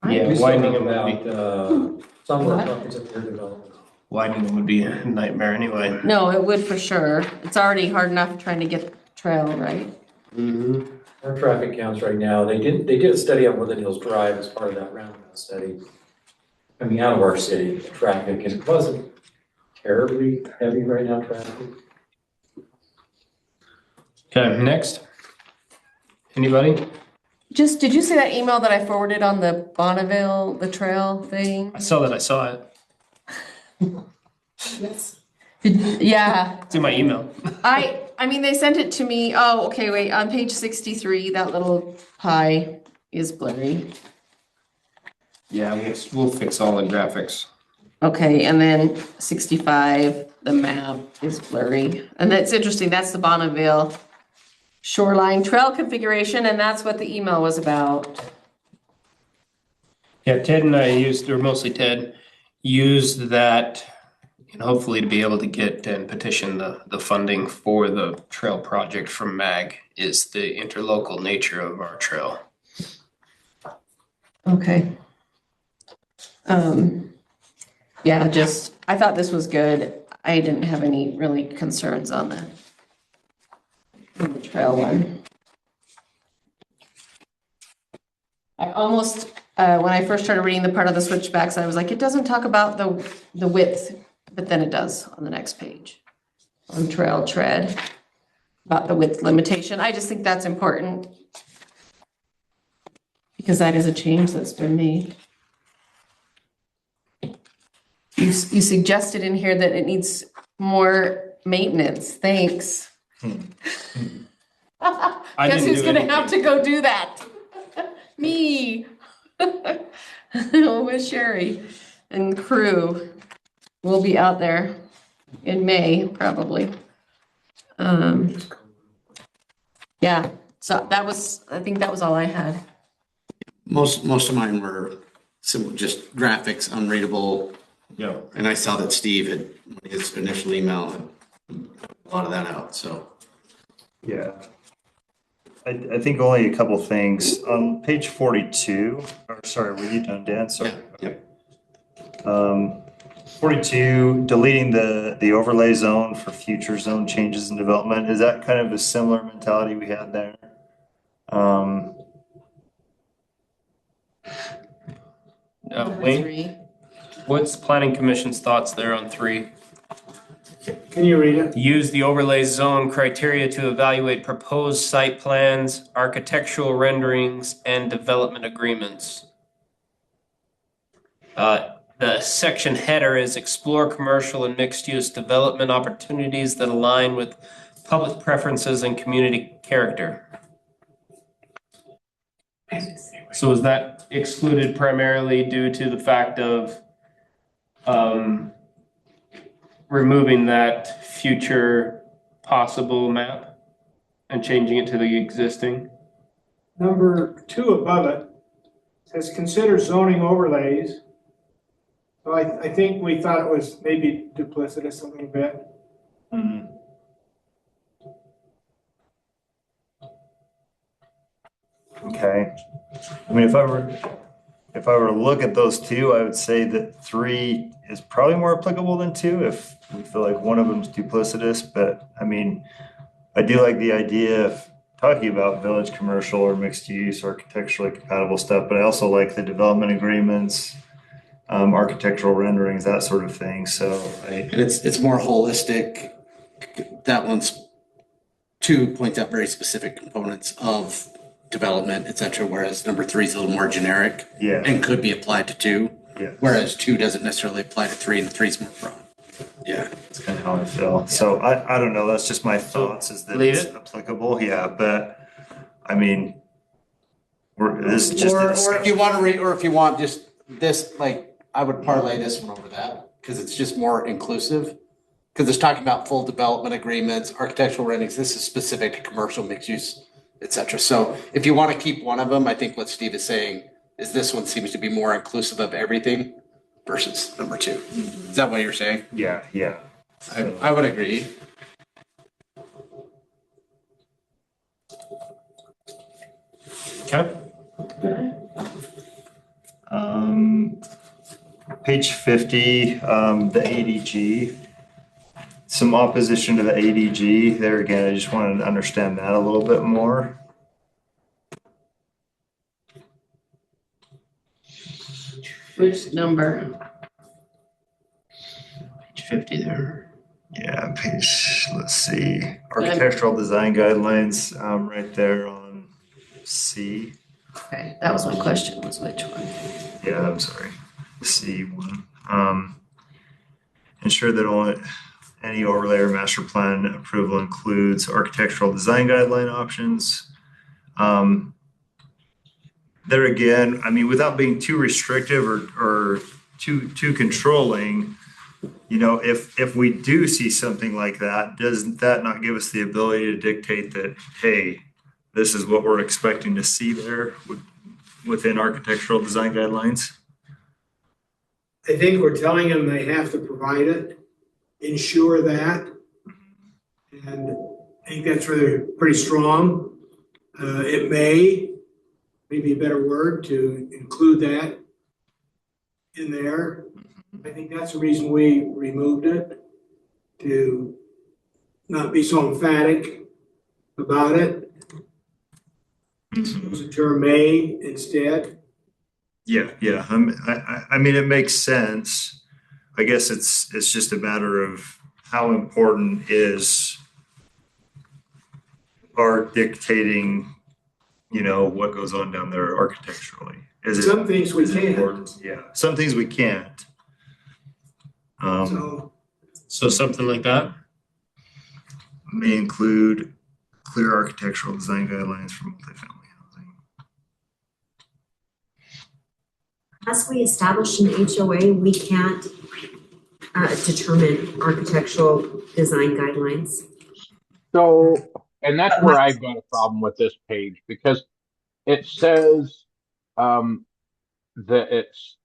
S1: Yeah,
S3: We still
S1: widening
S3: have
S1: them would be,
S3: about, some of
S2: What?
S3: the properties up here development.
S1: widening them would be a nightmare anyway.
S2: No, it would for sure. It's already hard enough trying to get trail, right?
S1: Mm-hmm.
S3: Our traffic counts right now, they did a study on Woodland Hills Drive as part of that roundabout study. Coming out of our city, traffic, and it wasn't terribly heavy right now, traffic.
S1: Okay, next. Anybody?
S2: Did you see that email that I forwarded on the Bonneville, the trail thing?
S1: I saw it.
S2: Yeah,
S1: It's in my email.
S2: they sent it to me. Oh, okay, wait, on page 63, that little pie is blurry.
S1: Yeah, we'll fix all the graphics.
S2: Okay, and then 65, the map is blurry. And that's interesting, that's the Bonneville shoreline trail configuration, and that's what the email was about.
S1: Yeah, Ted and I or mostly Ted, use that and hopefully to be able to get and petition the funding for the trail project from MAG is the interlocal nature of our trail.
S2: Okay. Yeah, just, I thought this was good. I didn't have any really concerns on the trail one. I almost, when I first started reading the part of the switchbacks, I was like, it doesn't talk about the width, but then it does on the next page. On trail tread, about the width limitation. I just think that's important. Because that is a change that's been made. You suggested in here that it needs more maintenance. Thanks.
S1: I
S2: Guess
S1: didn't
S2: who's
S1: do
S2: gonna
S1: anything.
S2: have to go do that? Me. With Sherry and crew. We'll be out there in May, probably. Yeah, so that was, I think that was all I had.
S6: Most of mine were simple, just graphics, unreadable.
S7: Yeah.
S6: And I saw that Steve had, his initial email, had a lot of that out, so.
S7: Yeah. I think only a couple things. On page 42, or sorry, were you done, Dan? Sorry.
S6: Yep.
S7: 42, deleting the overlay zone for future zone changes and development. Is that kind of a similar mentality we had there?
S1: Wayne,
S2: 3.
S1: what's planning commission's thoughts there on 3?
S9: Can you read it?
S1: Use the overlay zone criteria to evaluate proposed site plans, architectural renderings, and development agreements. The section header is explore commercial and mixed-use development opportunities that align with public preferences and community character. So is that excluded primarily due to the fact of removing that future possible map and changing it to the existing?
S9: Number 2 above it says consider zoning overlays. So I think we thought it was maybe duplicitous a little bit.
S7: Mhm. Okay. I mean, if I were to look at those two, I would say that 3 is probably more applicable than 2 if we feel like one of them is duplicitous. But I mean, I do like the idea of talking about village commercial or mixed use, architecturally compatible stuff, but I also like the development agreements, architectural renderings, that sort of thing. So
S6: And it's more holistic. That one's 2 points out very specific components of development, et cetera, whereas number 3 is a little more generic
S7: yeah,
S6: and could be applied to 2,
S7: yeah,
S6: whereas 2 doesn't necessarily apply to 3 and 3 is more broad. Yeah.
S7: that's kind of how I feel. So I don't know. That's just my thoughts. Is that
S1: leave
S7: it's
S1: it?
S7: applicable? Yeah, but I mean, this is just
S6: Or if you want to read, or if you want just this, like, I would parlay this one over that, because it's just more inclusive. Because it's talking about full development agreements, architectural renderings, this is specific to commercial mixed use, et cetera. So if you want to keep one of them, I think what Steve is saying is this one seems to be more inclusive of everything versus number 2. Is that what you're saying?
S7: yeah, yeah.
S6: I would agree.
S1: Okay.
S7: Page 50, the ADG. Some opposition to the ADG. There again, I just wanted to understand that a little bit more.
S2: Which number?
S1: Page 50 there.
S7: Yeah, let's see, architectural design guidelines, right there on C.
S2: Okay, that was my question, was which one?
S7: Yeah, I'm sorry, C1. Ensure that any overlay or master plan approval includes architectural design guideline options. There again, I mean, without being too restrictive or too controlling, you know, if we do see something like that, does that not give us the ability to dictate that, hey, this is what we're expecting to see there within architectural design guidelines?
S9: I think we're telling them they have to provide it, ensure that. And I think that's really pretty strong. It may be a better word to include that in there. I think that's the reason we removed it, to not be so emphatic about it. Use the term may instead.
S7: Yeah, yeah. I mean, it makes sense. I guess it's just a matter of how important is art dictating, what goes on down there architecturally.
S9: Some things we
S7: is it
S9: can't.
S7: important? Yeah, some things we can't.
S1: So something like that?
S7: May include clear architectural design guidelines for multifamily housing.
S4: Unless we establish an HOA, we can't determine architectural design guidelines.
S5: So, and that's where I've got a problem with this page, because it says that it's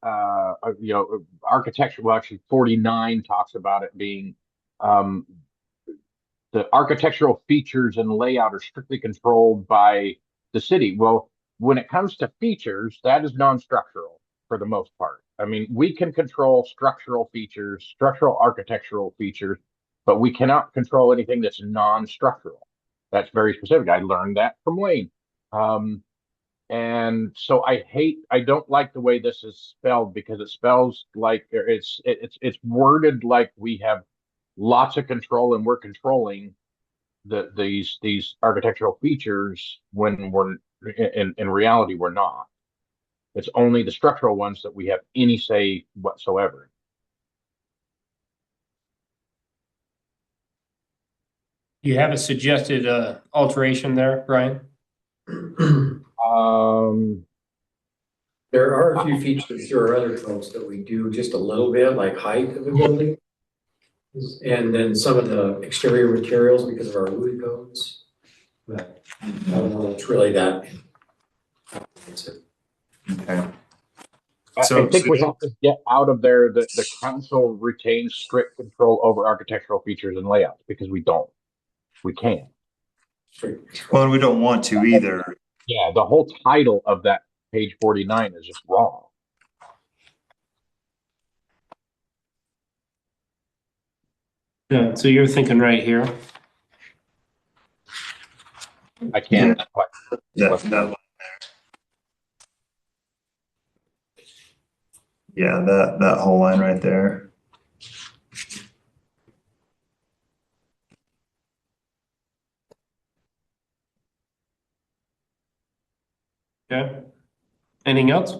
S5: architecture. Well, actually, 49 talks about it being the architectural features and layout are strictly controlled by the city. Well, when it comes to features, that is non-structural for the most part. I mean, we can control structural features, structural architectural features, but we cannot control anything that's non-structural. That's very specific. I learned that from Wayne. And so I don't like the way this is spelled, because it spells like it's worded like we have lots of control and we're controlling these architectural features when we're in reality we're not. It's only the structural ones that we have any say whatsoever.
S1: You have a suggested alteration there, Brian?
S3: There are a few features through our other codes that we do just a little bit, like height of the building. And then some of the exterior materials because of our wood codes. But I don't know, it's really that.
S7: Okay.
S5: I think we have to get out of there that the council retains strict control over architectural features and layouts, because we don't. We can't.
S7: Well, and we don't want to either.
S5: Yeah, the whole title of that page 49 is just wrong.
S1: Yeah, so you're thinking right here.
S5: I can't quite.
S7: That line there. Yeah, that whole line right there.
S1: Okay. Anything else?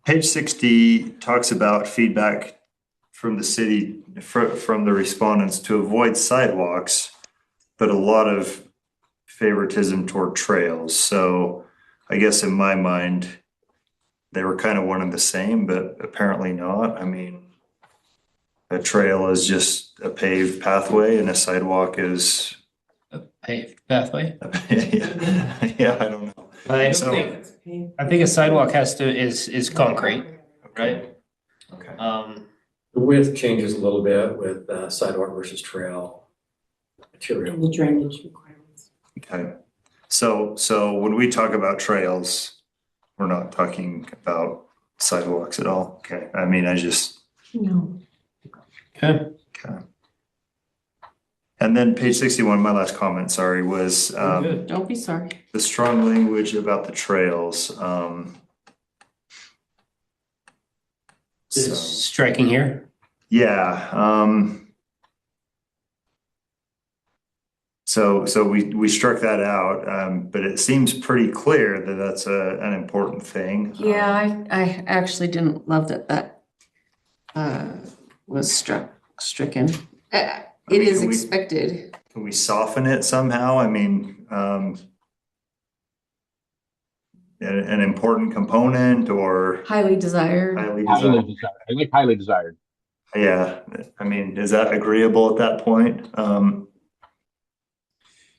S7: Page 60 talks about feedback from the city, from the respondents to avoid sidewalks, but a lot of favoritism toward trails. So I guess in my mind, they were kind of one and the same, but apparently not. I mean, a trail is just a paved pathway and a sidewalk is
S1: A paved pathway?
S7: yeah, I don't know.
S1: I
S7: So-
S1: think a sidewalk is concrete, right?
S7: Okay.
S3: The width changes a little bit with sidewalk versus trail material.
S8: And the drainage requirements.
S7: Okay. So when we talk about trails, we're not talking about sidewalks at all. Okay. I mean,
S8: No.
S1: Okay.
S7: okay. And then page 61, my last comment, sorry, was
S1: Good.
S8: Don't be sorry.
S7: the strong language about the trails.
S1: Is striking here.
S7: Yeah. So we struck that out, but it seems pretty clear that that's an important thing.
S2: Yeah, I actually didn't love that was stricken. It is
S7: can we-
S2: expected.
S7: Can we soften it somehow? I mean, an important component or
S2: Highly desired.
S7: highly
S5: Highly
S7: desired?
S5: desired. I like highly desired.
S7: Yeah, I mean, is that agreeable at that point?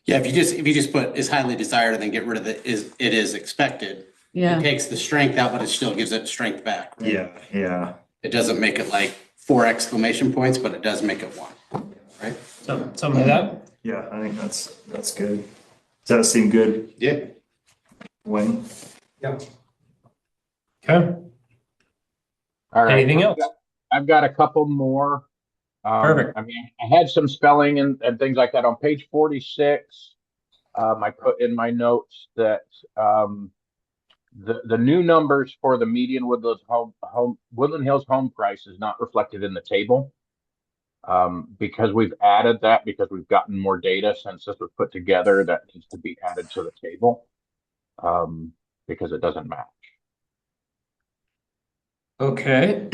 S6: Yeah, if you just put is highly desired and then get rid of it is expected,
S2: Yeah.
S6: It takes the strength out, but it still gives it strength back. Right?
S7: Yeah, yeah.
S6: It doesn't make it like 4 exclamation points, but it does make it 1, right?
S1: Something like that?
S7: Yeah, I think that's good. Does that seem good,
S6: Yeah.
S7: Wayne?
S1: Okay.
S5: All right.
S1: Anything else?
S5: I've got a couple more.
S1: Perfect.
S5: I mean, I had some spelling and things like that on page 46. I put in my notes that the new numbers for the median Woodland Hills home price is not reflected in the table. Because we've added that because we've gotten more data since this was put together, that needs to be added to the table. Because it doesn't match.
S1: Okay.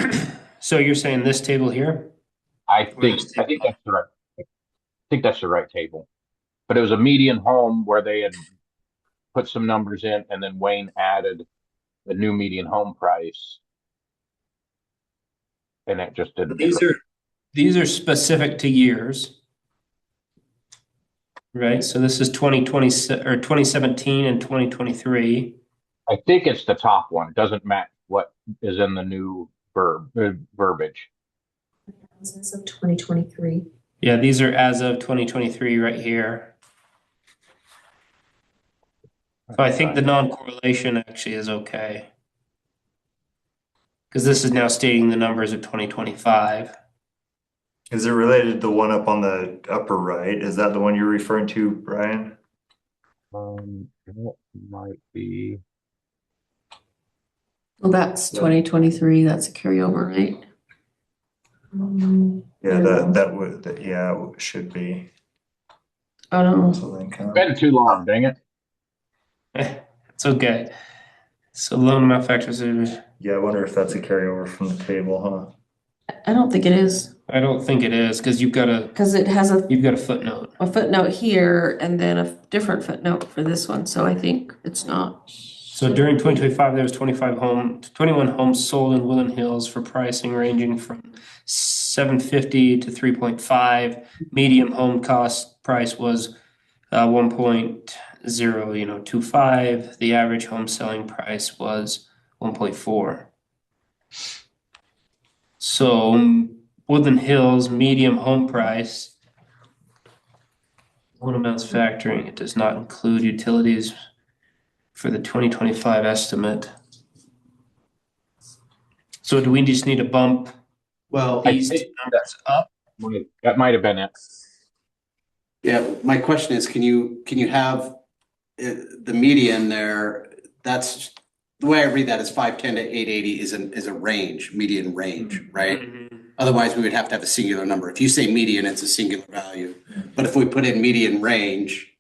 S1: So you're saying this table here?
S5: I think that's the right. I think that's the right table. But it was a median home where they had put some numbers in, and then Wayne added the new median home price, and it just didn't.
S1: These are specific to years. Right, so this is 2020 or 2017 and 2023.
S5: I think it's the top one. It doesn't match what is in the new verbiage.
S4: This is of 2023.
S1: Yeah, these are as of 2023 right here. So I think the non-correlation actually is okay. Because this is now stating the numbers of 2025.
S7: Is it related to the one up on the upper right? Is that the one you're referring to, Brian?
S5: It might be.
S2: Well, that's 2023, that's a carryover, right?
S7: Yeah, it should be.
S2: Oh, no.
S7: So then
S5: It's been too long, dang it.
S1: It's okay. So loan amount factors are,
S7: Yeah, I wonder if that's a carryover from the table, huh?
S2: I don't think it is,
S1: I don't think it is, because you've got
S2: because it has
S1: a footnote.
S2: a footnote here and then a different footnote for this one, so I think it's not.
S1: So during 2025, there was 21 homes sold in Woodland Hills for pricing ranging from $750 to $3.5. Medium home cost price was 1.025. The average home selling price was 1.4. So Woodland Hills medium home price, loan amounts factoring, it does not include utilities for the 2025 estimate. So do we just need to bump
S6: Well,
S1: these two numbers up?
S5: That might have been it.
S6: yeah, my question is, can you have the median there? That's the way I read that is 510 to 880 is a range, median range, right? Otherwise, we would have to have a singular number. If you say median, it's a singular value. But if we put in median range,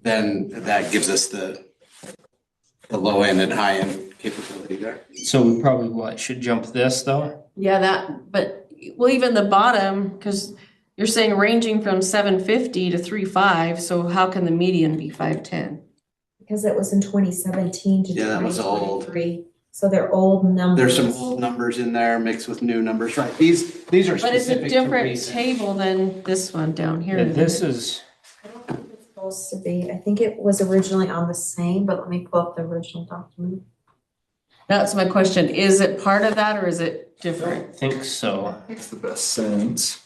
S6: then that gives us the low end and high end capability there.
S1: So we probably should jump this though?
S2: Yeah, but, well, even the bottom, because you're saying ranging from 750 to 3.5, so how can the median be 510?
S4: Because it was in 2017 to
S6: Yeah, that was old.
S4: 2023. So they're old numbers.
S6: There's some old numbers in there mixed with new numbers, right? These are
S2: But it's a
S6: specific to
S2: different
S6: recent.
S2: table than this one down here.
S1: Yeah,
S2: isn't
S1: this
S2: it?
S1: is,
S4: I don't think it's supposed to be. I think it was originally on the same, but let me pull up the original document.
S2: That's my question. Is it part of that or is it
S1: I
S2: different?
S1: don't think so.
S7: Makes the best sense.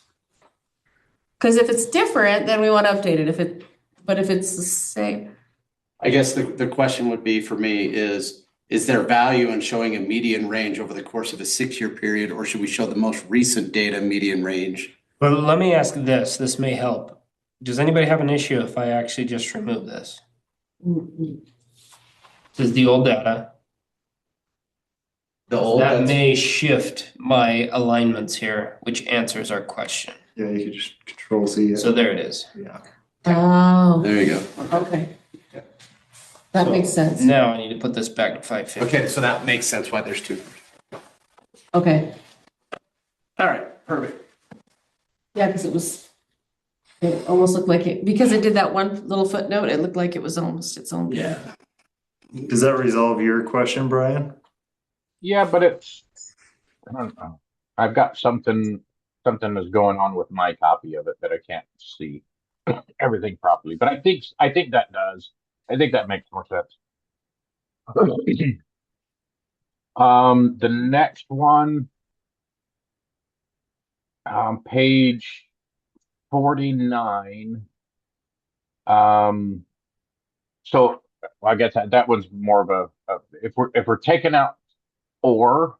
S2: Because if it's different, then we want to update it. But if it's the same,
S6: I guess the question would be for me is there value in showing a median range over the course of a 6-year period, or should we show the most recent data median range?
S1: But let me ask this may help. Does anybody have an issue if I actually just remove this? This is the old data.
S6: The old,
S1: That may shift my alignments here, which answers our question.
S7: Yeah, you could just control Z it.
S1: So there it is.
S7: Yeah.
S2: oh,
S6: there you go.
S2: okay. That makes sense.
S1: Now I need to put this back to 550.
S6: Okay, so that makes sense why there's two.
S2: Okay.
S6: All right, perfect.
S2: Yeah, because it almost looked like it, because it did that one little footnote, it looked like it was almost its own.
S6: Yeah.
S7: Does that resolve your question, Brian?
S5: Yeah, but I don't know. I've got something that's going on with my copy of it that I can't see everything properly. But I think that does. I think that makes more sense. The next one, page 49. So I guess that one's more of if we're taking out or,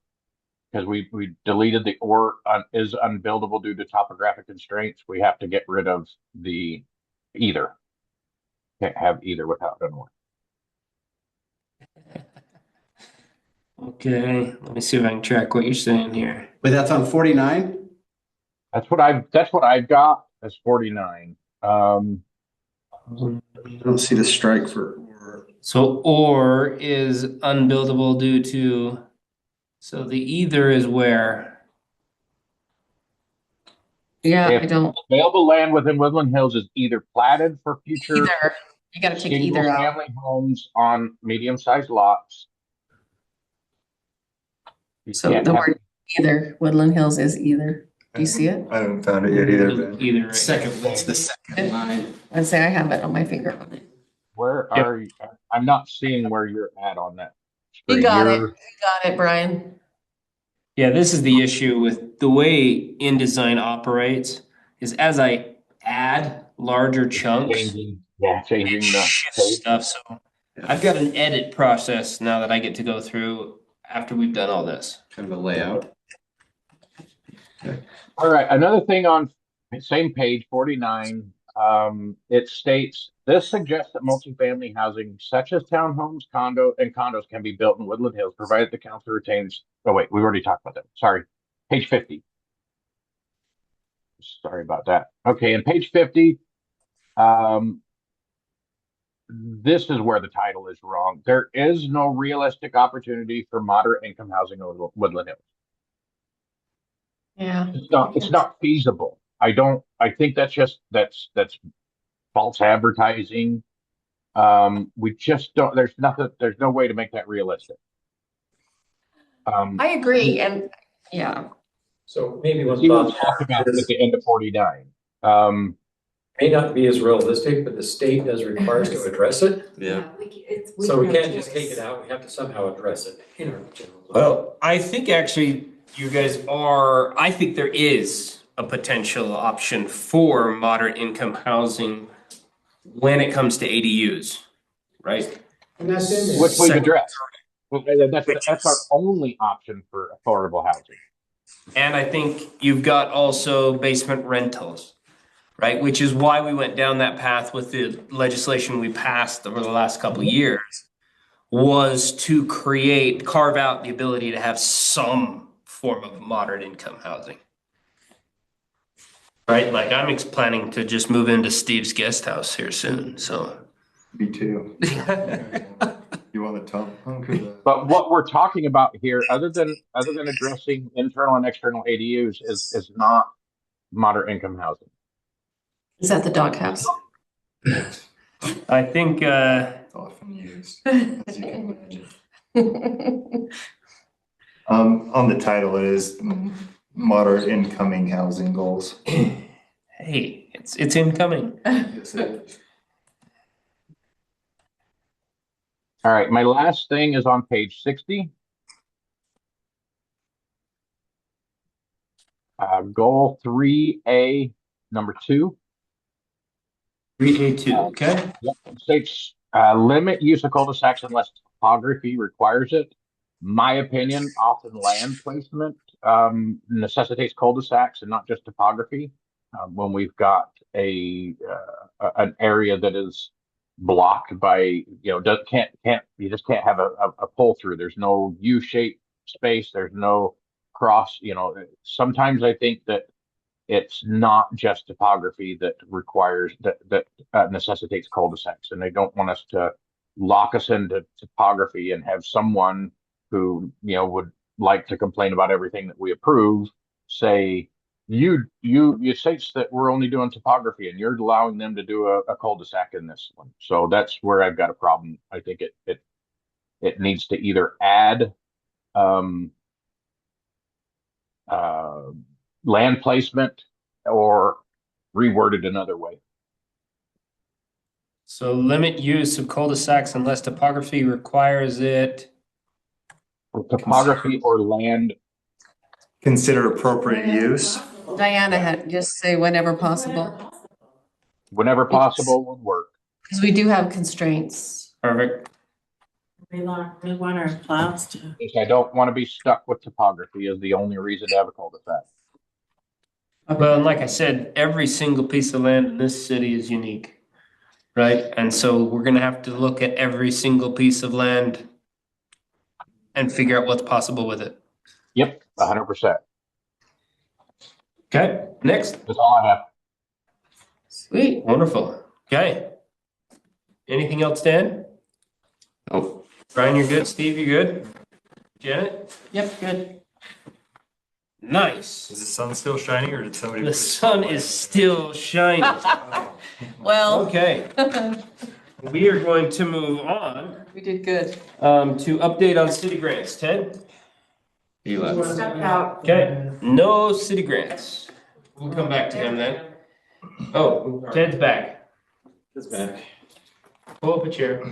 S5: because we deleted the or is unbuildable due to topographic constraints, we have to get rid of the either. Can't have either without an or.
S1: Okay, let me see if I can track what you're saying here.
S6: Wait, that's on 49?
S5: That's what I've got as 49.
S6: I don't see the strike for or.
S1: So or is unbuildable due to, so the either is where?
S2: Yeah, I
S5: If
S2: don't,
S5: available land within Woodland Hills is either platted for future
S2: either, you gotta take either out.
S5: single-family homes on medium-sized lots. You
S2: So
S5: can't
S2: the
S5: have-
S2: word either, Woodland Hills is either. Do you see it?
S7: I haven't found it yet either, Ben.
S1: Either. Right?
S6: Second, that's the second line.
S2: I'd say I have it on my finger on it.
S5: Where
S1: Yep.
S5: are you? I'm not seeing where you're at on that.
S2: You
S5: screen.
S2: got it,
S5: You're-
S2: you got it, Brian.
S1: Yeah, this is the issue with the way InDesign operates is as I add larger chunks,
S5: changing
S1: it
S5: the
S1: shifts
S5: page.
S1: stuff. So I've got an edit process now that I get to go through after we've done all this.
S6: Kind of a layout.
S5: All right, another thing on same page 49, it states this suggests that multifamily housing such as townhomes, condos can be built in Woodland Hills, provided the council retains. Oh wait, we already talked about that. Sorry, page 50. Sorry about that. Okay, in page 50, this is where the title is wrong. There is no realistic opportunity for moderate income housing in Woodland Hills.
S2: Yeah.
S5: It's not feasible. I think that's false advertising. We just don't, there's no way to make that realistic.
S2: I agree, and yeah,
S3: So maybe one
S5: See what
S3: thought
S5: we talked about at
S3: is,
S5: the end of 49.
S3: may not be as realistic, but the state does require us to address it. So we can't just take it out, we have to somehow address it in our general.
S1: Well, I think actually you guys I think there is a potential option for moderate income housing when it comes to ADUs, right?
S9: And that's in there.
S5: Which we've
S1: Second-
S5: addressed. That's our only option for affordable housing.
S1: And I think you've got also basement rentals, right? Which is why we went down that path with the legislation we passed over the last couple of years, was to carve out the ability to have some form of moderate income housing. Right? Like I'm planning to just move into Steve's guest house here soon, so.
S7: Me too. You want the top?
S5: But what we're talking about here, other than addressing internal and external ADUs, is not moderate income housing.
S2: is that the doghouse?
S1: I think,
S7: Often used, as you can imagine. On the title, it is moderate incoming housing goals.
S1: hey, it's incoming.
S7: Yes, it is.
S5: All right, my last thing is on page 60. Goal 3A, number 2.
S1: 3A2, okay?
S5: It states limit use of cul-de-sacs unless topography requires it. My opinion, often land placement necessitates cul-de-sacs and not just topography. When we've got an area that is blocked by, you just can't have a pull through. There's no U-shaped space. There's no cross. Sometimes I think that it's not just topography that requires that necessitates cul-de-sacs, and they don't want us to lock us into topography and have someone who would like to complain about everything that we approve say you states that we're only doing topography and you're allowing them to do a cul-de-sac in this one. So that's where I've got a problem. I think it needs to either add land placement or reworded another way.
S1: So limit use of cul-de-sacs unless topography requires it.
S5: Topography or land,
S7: Consider appropriate use.
S2: Diana had, just say whenever possible,
S5: whenever possible, would work.
S2: because we do have constraints.
S1: Perfect.
S8: We want our plows to.
S5: I don't want to be stuck with topography is the only reason to have a cul-de-sac.
S1: Well, and like I said, every single piece of land in this city is unique, right? And so we're gonna have to look at every single piece of land and figure out what's possible with it.
S5: Yep, 100%.
S1: Okay, next.
S5: That's all I have.
S2: Sweet.
S1: Wonderful. Okay. Anything else, Dan?
S6: Oh,
S1: Brian, you're good. Steve, you're good. Janet?
S2: Yep, good.
S1: Nice.
S7: Is the sun still shining or did somebody?
S1: The sun is still shining.
S2: Well,
S1: Okay, we are going to move on
S2: we did good.
S1: to update on city grants. Ted?
S6: you left.
S4: Stepped out.
S1: Okay, no city grants. We'll come back to him then. Oh, Ted's back.
S3: It's back.
S1: Pull up a chair.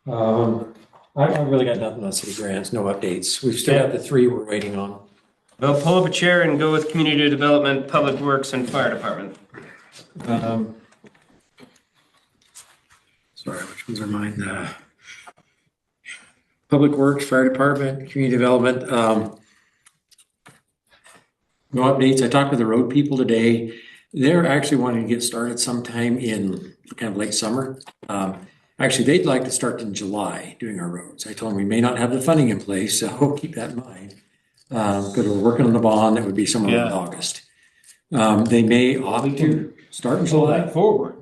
S3: I really got nothing on city grants, no updates. We've still got the 3 we're waiting on.
S1: Well, pull up a chair and go with community development, public works, and fire department.
S3: Sorry, which ones are mine? Public Works, Fire Department, Community Development. No updates. I talked with the road people today. They're actually wanting to get started sometime in kind of late summer. Actually, they'd like to start in July doing our roads. I told them we may not have the funding in place, so keep that in mind. Because we're working on the bond, that would be somewhere in
S1: Yeah.
S3: August. They may opt to start in
S1: Pull
S3: July.
S1: that forward.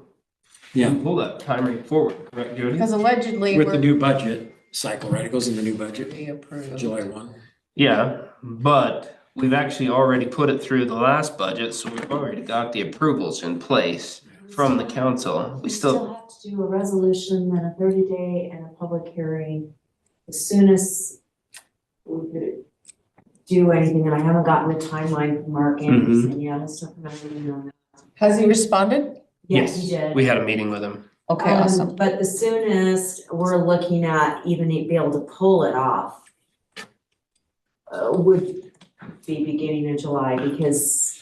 S3: Yeah.
S1: Pull that timer forward, correct, Jody?
S2: Because allegedly
S3: With the
S2: we're
S3: new budget cycle, right? It goes in the new budget,
S2: be approved.
S3: July 1.
S1: Yeah, but we've actually already put it through the last budget, so we've already got the approvals in place from the council. We still,
S4: have to do a resolution, then a 30-day and a public hearing. As soon as we could do anything, and I haven't gotten the timeline from Mark Anderson yet, so I'm not really on that.
S2: Has he responded?
S4: Yes, he did.
S1: we had a meeting with him.
S2: Okay, awesome.
S4: But the soonest we're looking at even be able to pull it off would be beginning of July, because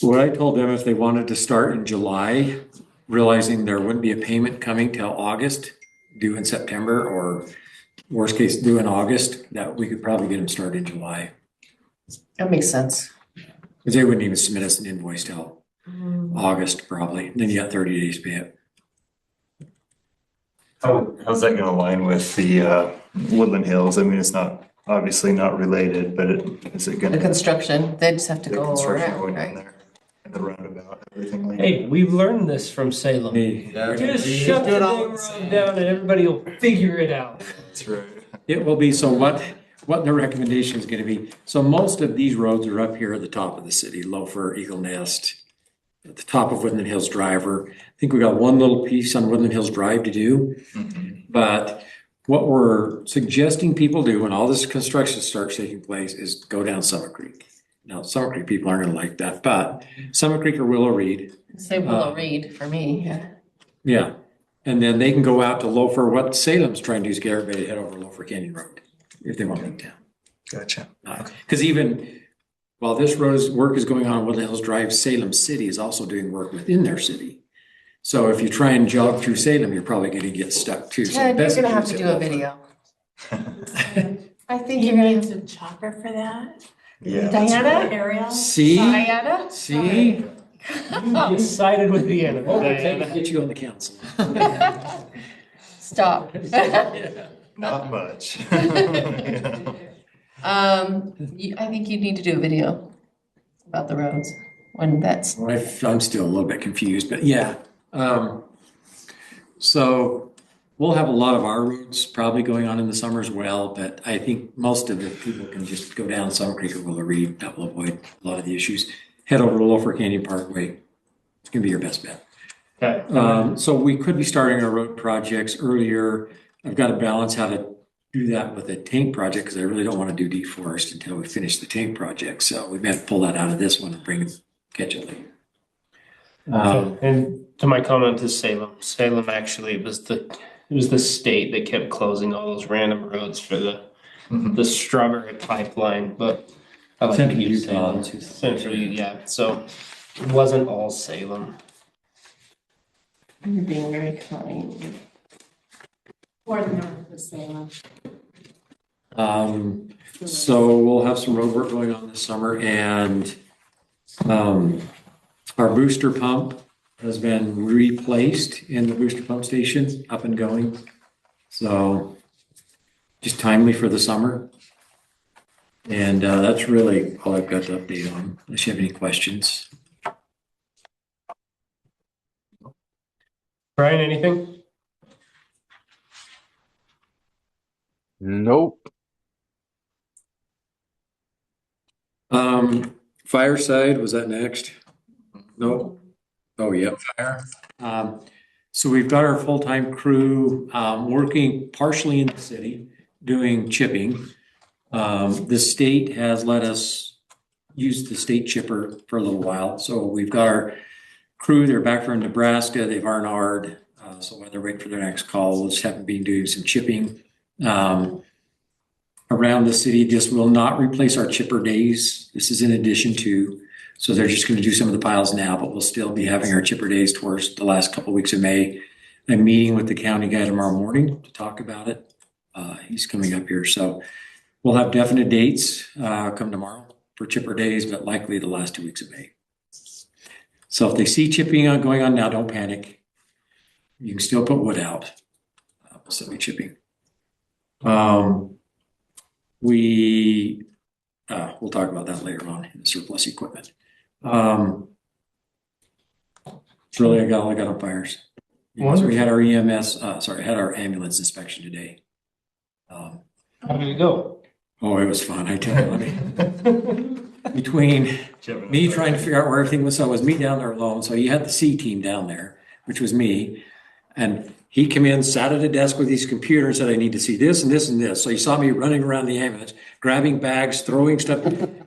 S3: What I told them, if they wanted to start in July, realizing there wouldn't be a payment coming till August, due in September, or worst case, due in August, that we could probably get them started in July.
S2: That makes sense.
S3: Because they wouldn't even submit us an invoice till August, probably. Then you got 30 days to pay it.
S7: How's that gonna align with the Woodland Hills? I mean, it's not, obviously not related, but is it
S2: The
S7: gonna?
S2: construction, they just have to
S7: The
S2: go
S7: construction
S2: around,
S7: going on
S2: right?
S7: there, and the roundabout, everything like.
S1: Hey, we've learned this from Salem. Just shut the dang road down and everybody will figure it out.
S7: That's right.
S3: It will be, so what the recommendation is gonna be, so most of these roads are up here at the top of the city, Loafer, Eagle Nest, at the top of Woodland Hills Drive. I think we got one little piece on Woodland Hills Drive to do. But what we're suggesting people do when all this construction starts taking place is go down Summit Creek. Now, Summit Creek people aren't gonna like that, but Summit Creek or Willow Reed,
S2: Say Willow Reed for me, yeah.
S3: yeah. And then they can go out to Loafer. What Salem's trying to do is get everybody to head over Loafer Canyon Road if they want to leave town.
S7: Gotcha.
S3: Because even while this work is going on Woodland Hills Drive, Salem City is also doing work within their city. So if you try and jog through Salem, you're probably gonna get stuck too. So
S2: Ted, you're
S3: best
S2: gonna
S3: if
S2: have
S3: you
S2: to
S3: sit
S2: do a
S3: Loafer.
S2: video. I think
S8: You
S2: you're gonna
S8: need
S2: have
S8: some chopper for that?
S7: Yeah. that's
S2: Diana?
S7: right.
S8: Ariel?
S3: See,
S2: Diana?
S3: see?
S1: You sided with the enemy,
S3: Oh,
S1: Diana.
S3: get you on the council.
S2: Stop.
S7: Not much.
S2: I think you need to do a video about the roads when that's,
S3: I'm still a little bit confused, but yeah. So we'll have a lot of our roads probably going on in the summer as well, but I think most of the people can just go down Summer Creek or Willow Reed. That will avoid a lot of the issues. Head over to Loafer Canyon Parkway. It's gonna be your best bet.
S1: Okay.
S3: So we could be starting our road projects earlier. I've got to balance how to do that with a tank project because I really don't want to do deforest until we finish the tank project. So we may have to pull that out of this one and catch it later.
S1: And to my comment to Salem actually, it was the state that kept closing all those random roads for the strawberry pipeline, but I like to
S3: Central
S1: use
S3: Utah.
S1: Salem. Central, yeah, so it wasn't all Salem.
S2: You're being very kind.
S8: Or the north of Salem.
S3: So we'll have some road work going on this summer, and our booster pump has been replaced in the booster pump station, up and going. So just timely for the summer. And that's really all I've got to update on, unless you have any questions.
S1: Brian, anything?
S5: Nope.
S3: Fireside, was that next? Nope. Oh, yeah, fire. So we've got our full-time crew, working partially in the city, doing chipping. The state has let us use the state chipper for a little while. So we've got our crew, they're back from Nebraska, they've R&R'd. So while they're waiting for their next call, we'll just have been doing some chipping. Around the city. This will not replace our chipper days. This is in addition to, so they're just going to do some of the piles now, but we'll still be having our chipper days towards the last couple of weeks of May. I'm meeting with the county guy tomorrow morning to talk about it. He's coming up here. So we'll have definite dates come tomorrow for chipper days, but likely the last 2 weeks of May. So if they see chipping going on now, don't panic. You can still put wood out. We'll still be chipping. We'll talk about that later on in the surplus equipment. It's really all I got on fires. So we had our had our ambulance inspection today.
S1: How did it go?
S3: Oh, it was fun. I tell you, between me trying to figure out where everything was, so it was me down there alone. So you had the C team down there, which was me, and he came in, sat at a desk with his computer and said, I need to see this and this and this. So you saw me running around the ambulance, grabbing bags, throwing stuff.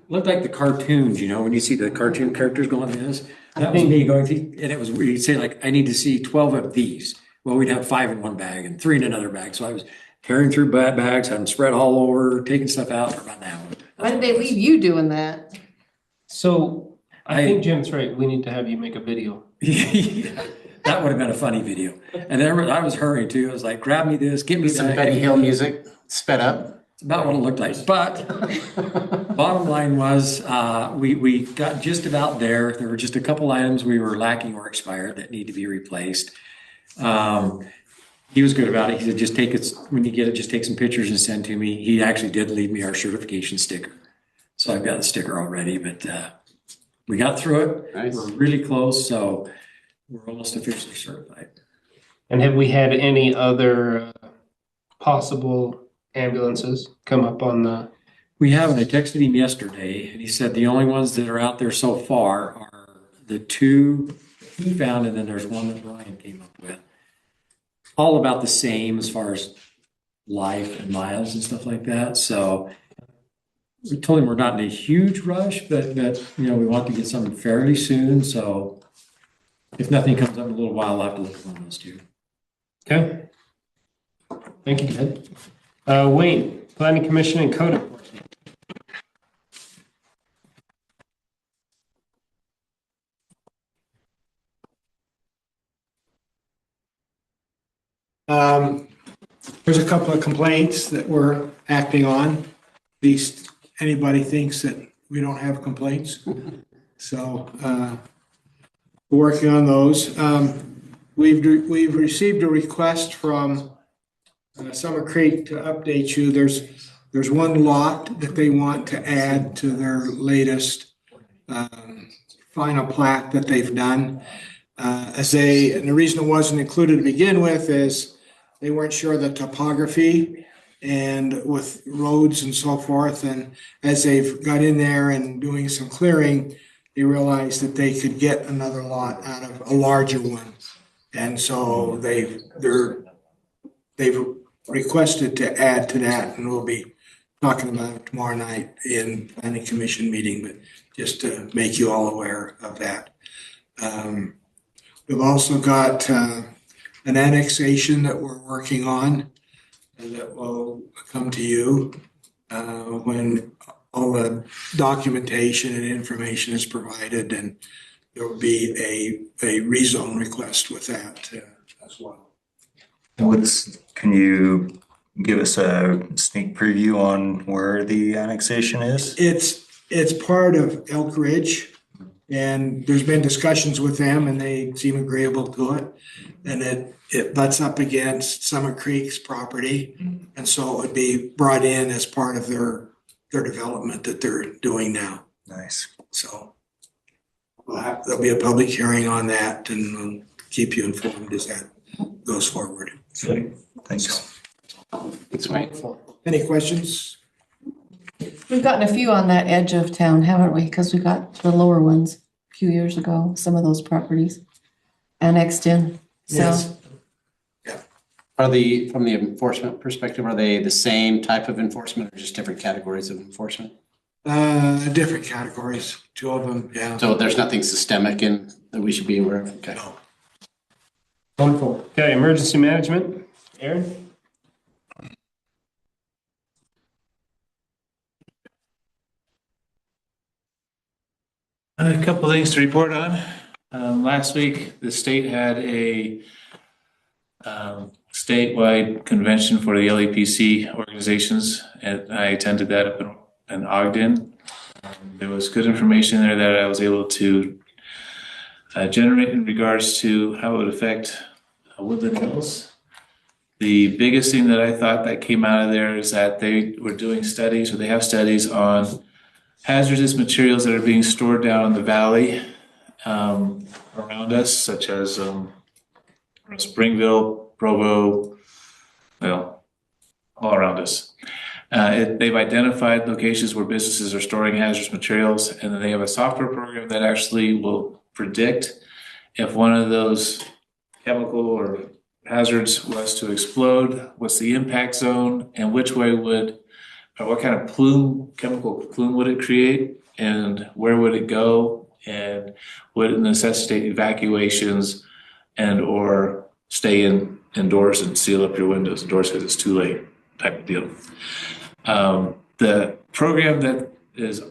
S3: Looked like the cartoons, when you see the cartoon characters going like this. That was me going through, and it was, you'd say like, I need to see 12 of these. Well, we'd have 5 in one bag and 3 in another bag. So I was tearing through bags, had them spread all over, taking stuff out for about an hour.
S2: Why did they leave you doing that?
S1: So I think Jim's right. We need to have you make a video.
S3: That would have been a funny video. And then I was hurrying too. I was like, grab me this, get me
S6: Some
S3: that.
S6: Benny Hill music sped up.
S3: It's about what it looked like. But bottom line was, we got just about there. There were just a couple items we were lacking or expired that need to be replaced. He was good about it. He said, just take it, when you get it, just take some pictures and send to me. He actually did leave me our certification sticker. So I've got the sticker already, but we got through it.
S6: Nice.
S3: We're really close, so we're almost officially certified.
S1: And have we had any other possible ambulances come up on the?
S3: We haven't. I texted him yesterday, and he said the only ones that are out there so far are the 2 he found, and then there's one that Ryan came up with. All about the same as far as life and miles and stuff like that. So we told him we're not in a huge rush, but we want to get something fairly soon. So if nothing comes up in a little while, I'll have to look at one of those 2.
S1: Okay. Thank you, Ted. Wayne, Planning Commission and Code Enforcement.
S9: There's a couple of complaints that we're acting on. At least anybody thinks that we don't have complaints. So, we're working on those. We've received a request from Summer Creek to update you. There's one lot that they want to add to their latest final plat that they've done. And the reason it wasn't included to begin with is they weren't sure of the topography and with roads and so forth. And as they've got in there and doing some clearing, they realized that they could get another lot out of a larger one. And so they've requested to add to that, and we'll be talking about it tomorrow night in planning commission meeting, but just to make you all aware of that. We've also got an annexation that we're working on and that will come to you when all the documentation and information is provided, and there will be a rezone request with that as well.
S7: Can you give us a sneak preview on where the annexation is?
S9: It's part of Elk Ridge, and there's been discussions with them and they seem agreeable to it. And it butts up against Summit Creek's property, and so it would be brought in as part of their development that they're doing now.
S7: Nice.
S9: So there'll be a public hearing on that, and we'll keep you informed as that goes forward.
S7: Sweet. Thanks.
S6: It's right.
S9: Any questions?
S2: We've gotten a few on that edge of town, haven't we? Because we got the lower ones a few years ago, some of those properties annexed in. So
S9: Yes.
S6: From the enforcement perspective, are they the same type of enforcement or just different categories of enforcement?
S9: Different categories, two of them, yeah.
S6: So there's nothing systemic in that we should be aware of? Okay.
S9: No.
S1: Wonderful. Okay, emergency management, Aaron?
S10: A couple things to report on. Last week, the state had a statewide convention for the LAPC organizations, and I attended that up in Ogden. There was good information there that I was able to generate in regards to how it would affect Woodland Hills. The biggest thing that I thought that came out of there is that they were doing studies, or they have studies on hazardous materials that are being stored down in the valley around us, such as Springville, Provo, well, all around us. They've identified locations where businesses are storing hazardous materials, and then they have a software program that actually will predict if one of those chemical or hazards was to explode, what's the impact zone, and which way would, or what kind of chemical plume would it create, and where would it go, and would it necessitate evacuations and or stay indoors and seal up your windows and doors because it's too late type of deal. The program that is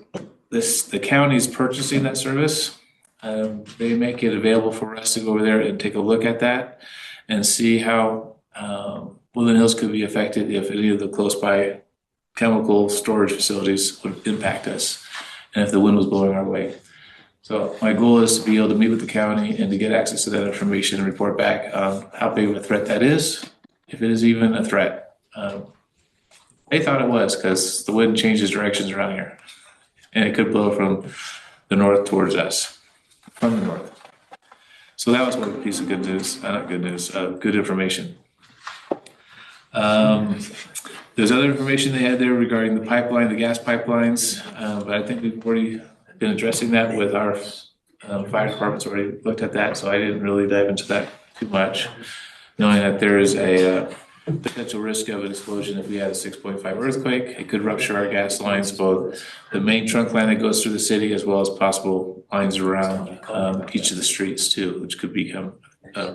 S10: the county's purchasing that service, they make it available for us to go over there and take a look at that and see how Woodland Hills could be affected if any of the close by chemical storage facilities would impact us and if the wind was blowing our way. So my goal is to be able to meet with the county and to get access to that information and report back how big of a threat that is, if it is even a threat. They thought it was because the wind changes directions around here and it could blow from the north towards us, from the north. So that was one piece of good news, not good news, good information. There's other information they had there regarding the pipeline, the gas pipelines, but I think we've already been addressing that with our fire department's already looked at that, so I didn't really dive into that too much, knowing that there is a potential risk of an explosion if we had a 6.5 earthquake. It could rupture our gas lines, both the main trunk line that goes through the city as well as possible lines around each of the streets too, which could become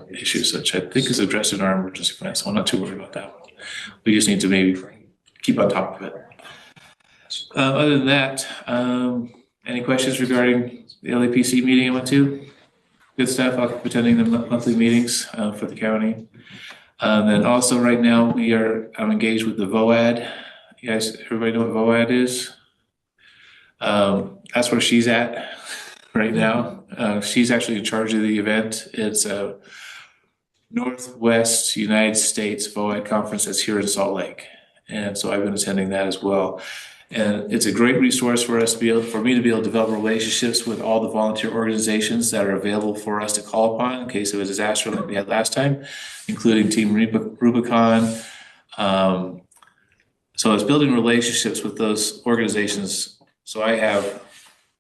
S10: issues, which I think is addressed in our emergency plan, so I'm not too worried about that one. We just need to maybe keep on top of it. Other than that, any questions regarding the LAPC meeting I went to? Good stuff. I'll keep attending the monthly meetings for the county. Then also right now I'm engaged with the VOAD. You guys, everybody know what VOAD is? That's where she's at right now. She's actually in charge of the event. It's a Northwest United States VOAD conference that's here in Salt Lake. And so I've been attending that as well. And it's a great resource for us for me to be able to develop relationships with all the volunteer organizations that are available for us to call upon in case of a disaster like we had last time, including Team Rubicon. So it's building relationships with those organizations so I have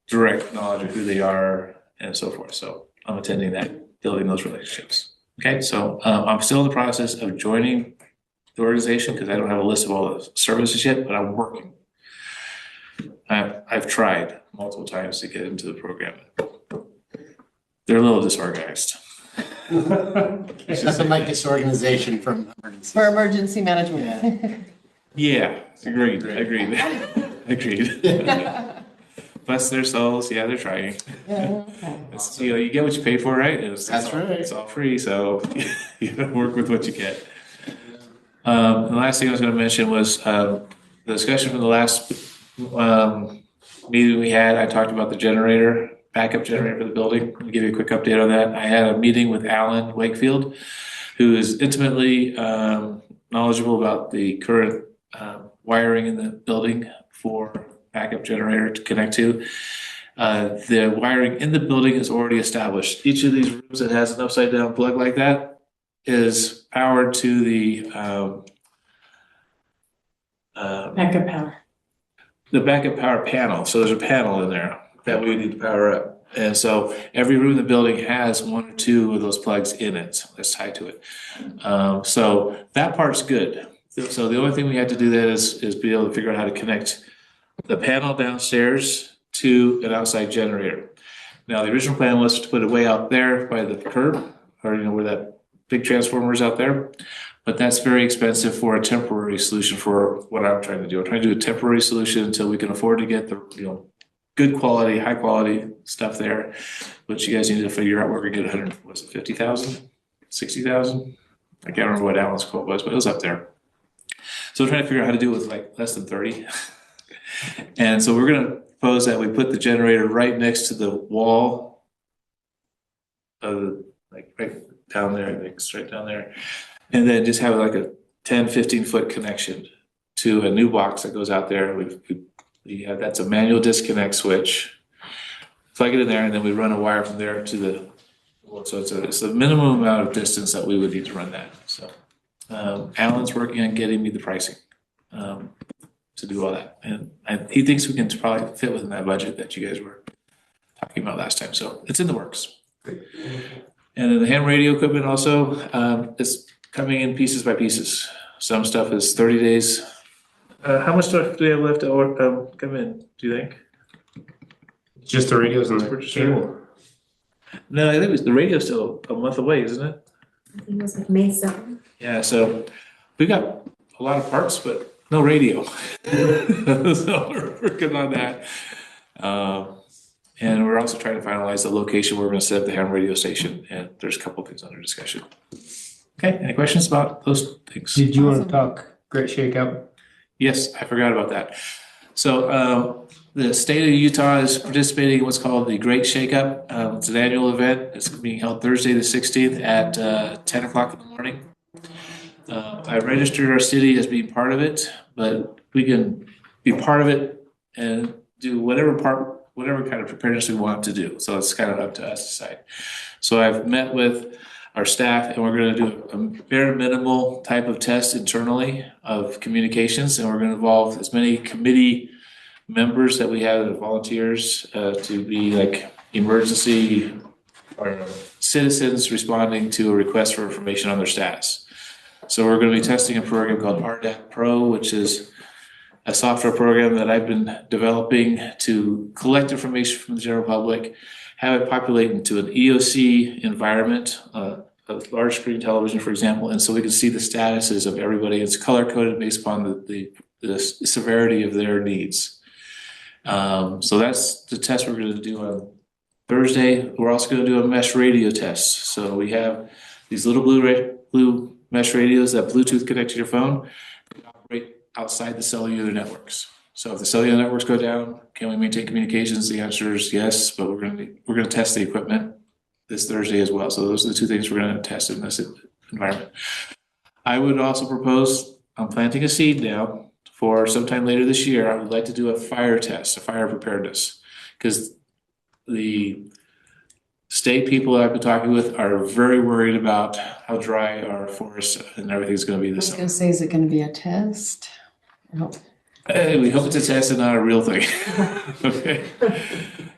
S10: direct knowledge of who they are and so forth. So I'm attending that, building those relationships. Okay, so I'm still in the process of joining the organization because I don't have a list of all the services yet, but I'm working. I've tried multiple times to get into the program. They're a little disorganized.
S6: Nothing like disorganization from emergencies.
S2: For emergency management.
S10: Yeah, agreed. Bless their souls. Yeah, they're trying. It's, you get what you pay for, right?
S6: That's right.
S10: It's all free, so you gotta work with what you get. The last thing I was gonna mention was, the discussion from the last, meeting we had. I talked about the generator, backup generator for the building. Let me give you a quick update on that. I had a meeting with Alan Wakefield, who is intimately, knowledgeable about the current, wiring in the building for backup generator to connect to. The wiring in the building is already established. Each of these rooms that has an upside down plug like that is powered to the
S8: Backup power.
S10: backup power panel. So there's a panel in there that we need to power up. And so every room in the building has one or two of those plugs in it that's tied to it. So that part's good. So the only thing we had to do then is be able to figure out how to connect the panel downstairs to an outside generator. Now, the original plan was to put it way out there by the curb, or where that big transformer is out there. But that's very expensive for a temporary solution for what I'm trying to do. I'm trying to do a temporary solution until we can afford to get the, good quality, high quality stuff there. But you guys need to figure out where we get 50,000, 60,000? I can't remember what Alan's quote was, but it was up there. So we're trying to figure out how to do it with like less than 30. And so we're gonna propose that we put the generator right next to the wall of like right down there, like straight down there. And then just have like a 10, 15 foot connection to a new box that goes out there. We have, that's a manual disconnect switch. Plug it in there, and then we run a wire from there to the, so it's a minimum amount of distance that we would need to run that. So Alan's working on getting me the pricing to do all that. And he thinks we can probably fit within that budget that you guys were talking about last time. So it's in the works. And then the ham radio equipment also is coming in pieces by pieces. Some stuff is 30 days. How much stuff do we have left to come in, do you think?
S1: Just the radios and the
S10: Purchase
S1: cable.
S10: No, I think the radio's still a month away, isn't it?
S4: I think it was like May 7th.
S10: Yeah, so we got a lot of parts, but no radio. So we're working on that. And we're also trying to finalize the location where we're gonna set up the ham radio station, and there's a couple of things under discussion. Okay, any questions about those things?
S1: Did you want to talk Great Shakeout?
S10: Yes, I forgot about that. So the state of Utah is participating in what's called the Great Shakeup. It's an annual event. It's being held Thursday the 16th at 10 o'clock in the morning. I registered our city as being part of it, but we can be part of it and do whatever kind of preparedness we want to do. So it's kind of up to us to decide. So I've met with our staff, and we're going to do a bare minimal type of test internally of communications, and we're going to involve as many committee members that we have, volunteers, to be like emergency or citizens responding to a request for information on their status. So we're going to be testing a program called RDAC Pro, which is a software program that I've been developing to collect information from the general public, have it populate into an EOC environment, a large screen television, for example, and so we can see the statuses of everybody. It's color coded based upon the severity of their needs. So that's the test we're going to do on Thursday. We're also going to do a mesh radio test. So we have these little blue mesh radios that Bluetooth connect to your phone. They operate outside the cellular networks. So if the cellular networks go down, can we maintain communications? The answer is yes, but we're going to test the equipment this Thursday as well. So those are the two things we're going to test in this environment. I would also propose, I'm planting a seed now for sometime later this year. I would like to do a fire test, a fire preparedness, because the state people that I've been talking with are very worried about how dry our forests and everything's going to be
S2: I
S10: this
S2: was
S10: summer.
S2: gonna say, is it gonna be a test?
S10: We hope it's a test and not a real thing. Okay.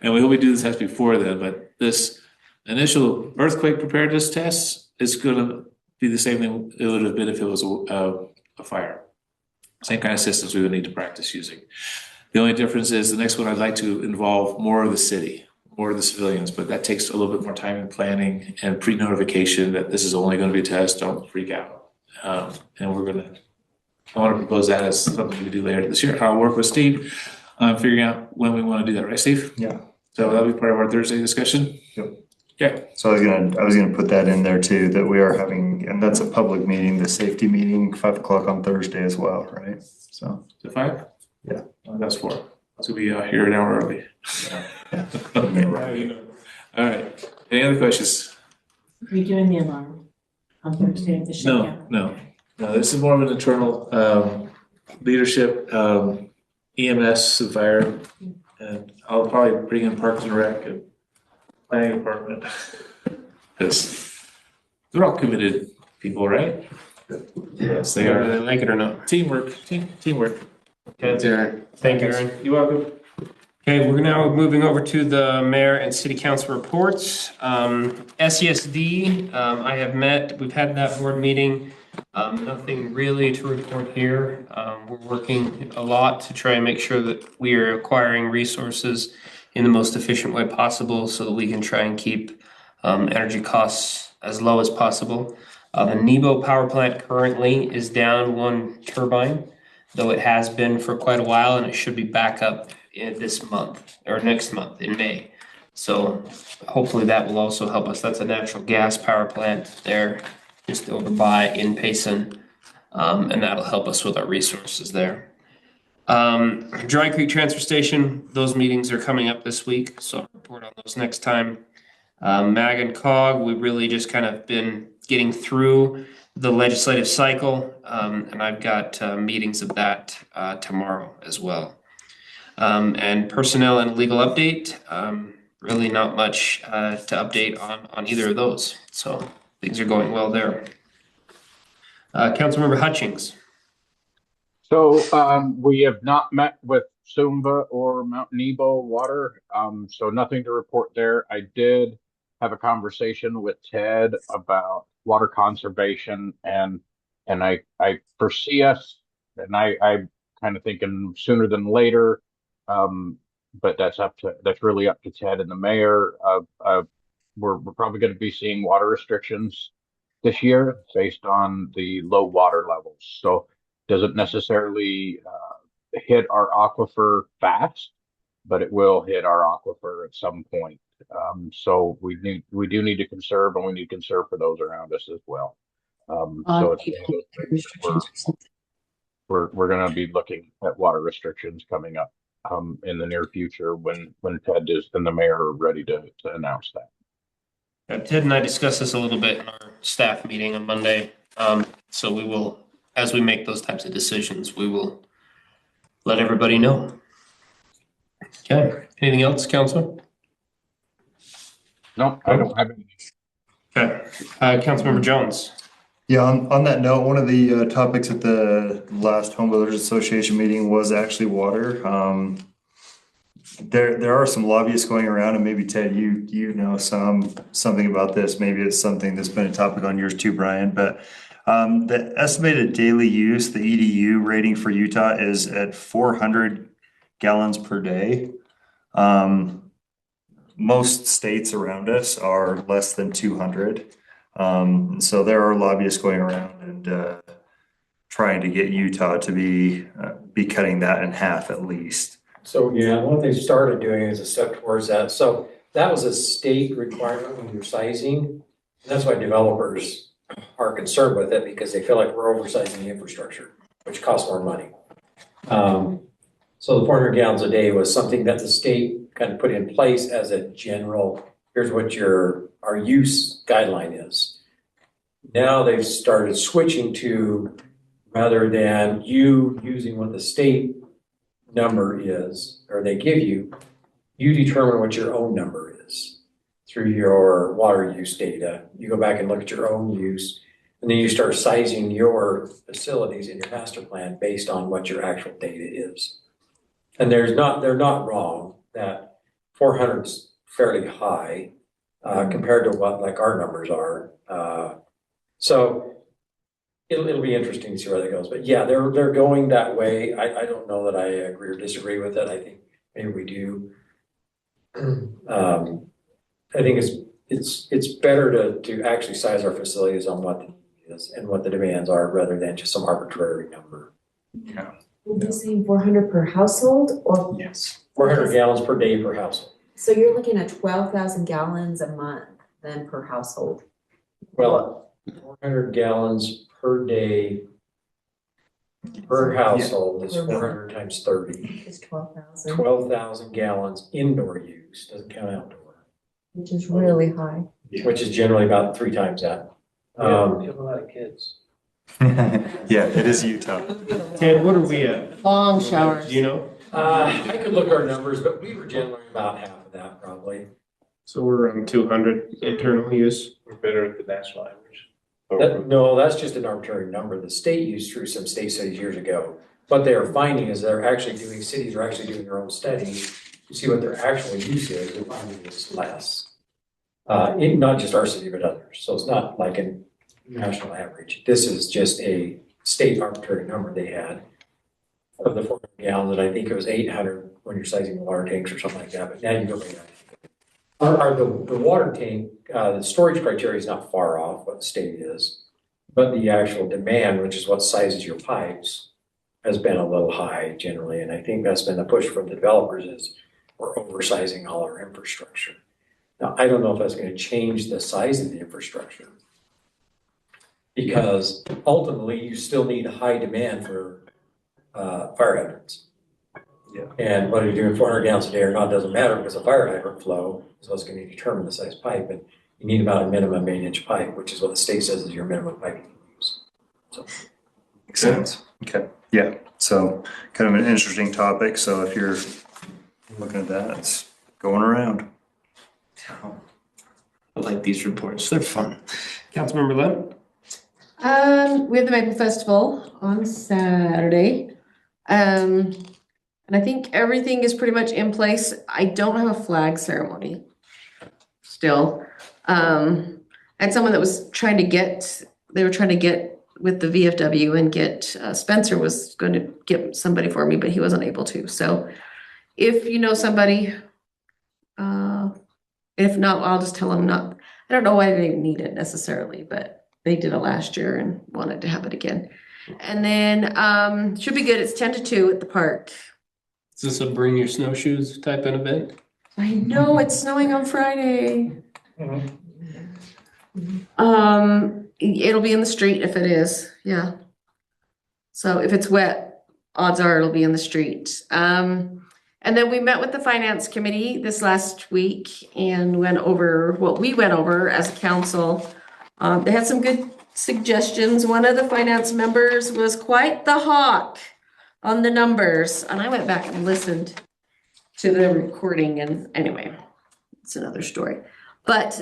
S10: And we hope we do the test before then, but this initial earthquake preparedness test is gonna be the same thing it would have been if it was a fire. Same kind of systems we would need to practice using. The only difference is the next one I'd like to involve more of the city, or the civilians, but that takes a little bit more time and planning and pre-notification that this is only going to be a test, don't freak out. And I want to propose that as something we do later this year. I'll work with Steve on figuring out when we want to do that, right, Steve?
S7: Yeah.
S10: So that'll be part of our Thursday discussion?
S7: Yep.
S10: Yeah.
S7: So I was gonna put that in there too, that we are having, and that's a public meeting, the safety meeting, 5 o'clock on Thursday as well, right? So.
S10: Is it 5?
S7: Yeah.
S10: Oh, that's 4. So we'll be here an hour early.
S7: Yeah.
S10: All right. Any other questions?
S8: Are we doing the alarm on Thursday at the shakeout?
S10: No. This is more of an internal leadership, EMS and fire, and I'll probably bring in Parks and Rec and Planning Department. Because they're all committed people, right? Yes, they
S1: Whether
S10: are.
S1: they like it or not.
S10: Teamwork. Teamwork.
S1: Okay, thank you, Aaron. You're welcome. Okay, we're now moving over to the mayor and city council reports. SESD, I have met, we've had that board meeting. Nothing really to report here. We're working a lot to try and make sure that we are acquiring resources in the most efficient way possible so that we can try and keep energy costs as low as possible. The Nebo power plant currently is down 1 turbine, though it has been for quite a while, and it should be back up in this month or next month in May. So hopefully that will also help us. That's a natural gas power plant there just over by in Payson, and that'll help us with our resources there. Dry Creek Transfer Station, those meetings are coming up this week, so I'll report on those next time. MAG and COG, we've really just kind of been getting through the legislative cycle, and I've got meetings of that tomorrow as well. And personnel and legal update, really not much to update on either of those. So things are going well there. Councilmember Hutchings.
S5: So we have not met with Sumba or Mount Nebo Water, so nothing to report there. I did have a conversation with Ted about water conservation, and I foresee us, and I kind of thinking sooner than later, but that's really up to Ted and the mayor. We're probably going to be seeing water restrictions this year based on the low water levels. So doesn't necessarily hit our aquifer fast, but it will hit our aquifer at some point. So we do need to conserve, and we need to conserve for those around us as well. So we're going to be looking at water restrictions coming up in the near future when Ted and the mayor are ready to announce that.
S1: Ted and I discussed this a little bit in our staff meeting on Monday. So we will, as we make those types of decisions, we will let everybody know. Okay, anything else, Council?
S5: No, I don't have anything.
S1: Okay, Councilmember Jones.
S7: Yeah, on that note, one of the topics at the last Home Builders Association meeting was actually water. There are some lobbyists going around, and maybe Ted, you know something about this. Maybe it's something that's been a topic on yours too, Brian. But the estimated daily use, the EDU rating for Utah is at 400 gallons per day. Most states around us are less than 200. So there are lobbyists going around and trying to get Utah to be cutting that in half at least.
S3: So, yeah, what they started doing is a step towards that. So that was a state requirement when you're sizing. That's why developers are concerned with it, because they feel like we're oversizing the infrastructure, which costs more money. So the 400 gallons a day was something that the state kind of put in place as a general, here's what our use guideline is. Now they've started switching to, rather than you using what the state number is, or they give you, you determine what your own number is through your water use data. You go back and look at your own use, and then you start sizing your facilities in your master plan based on what your actual data is. And they're not wrong that 400 is fairly high compared to what like our numbers are. So it'll be interesting to see where that goes. But yeah, they're going that way. I don't know that I agree or disagree with it. I think maybe we do I think it's better to actually size our facilities on what the need is and what the demands are rather than just some arbitrary number.
S4: Would you say 400 per household or?
S3: Yes. 400 gallons per day per household.
S4: So you're looking at 12,000 gallons a month then per household?
S3: Well, 400 gallons per day per household is 400 times 30.
S4: It's 12,000,
S3: 12,000 gallons indoor use, doesn't count outdoor,
S4: which is really high.
S3: which is generally about 3 times that.
S1: We have a lot of kids.
S7: Yeah, it is Utah.
S1: Ted, what are we at?
S2: Long showers.
S1: Do you know?
S3: I could look at our numbers, but we were generally about half of that probably.
S1: So we're around 200 internal use.
S10: We're better at the national average.
S3: No, that's just an arbitrary number. The state used through some state studies years ago. What they are finding is cities are actually doing their own studies to see what their actual use is, and finding it's less. Not just our city, but others. So it's not like a national average. This is just a state arbitrary number they had of the 400 gallons, and I think it was 800 when you're sizing the water tanks or something like that, but now you go by the water tank, the storage criteria is not far off what the state is, but the actual demand, which is what sizes your pipes, has been a little high generally, and I think that's been the push from the developers is we're oversizing all our infrastructure. Now, I don't know if that's gonna change the size of the infrastructure, because ultimately you still need a high demand for fire hydrants.
S7: Yeah.
S3: And whether you're doing 400 gallons a day or not doesn't matter, because a fire hydrant flow is what's going to determine the size pipe, and you need about a minimum 8-inch pipe, which is what the state says is your minimum pipe you can use. So
S7: Makes sense. Okay. Yeah. So kind of an interesting topic. So if you're looking at that, it's going around.
S1: I like these reports. They're fun. Councilmember Lem?
S2: We have the Maple Festival on Saturday. And I think everything is pretty much in place. I don't have a flag ceremony still. And someone that was trying to get with the VFW and get, Spencer was going to get somebody for me, but he wasn't able to. So if you know somebody, if not, I'll just tell them not. I don't know why they need it necessarily, but they did it last year and wanted to have it again. And then should be good. It's 10 to 2 at the park.
S1: Is this a bring your snowshoes type of event?
S2: I know it's snowing on Friday. It'll be in the street if it is, yeah. So if it's wet, odds are it'll be in the street. And then we met with the finance committee this last week and went over what we went over as a council. They had some good suggestions. One of the finance members was quite the hawk on the numbers, and I went back and listened to the recording, and anyway, it's another story. But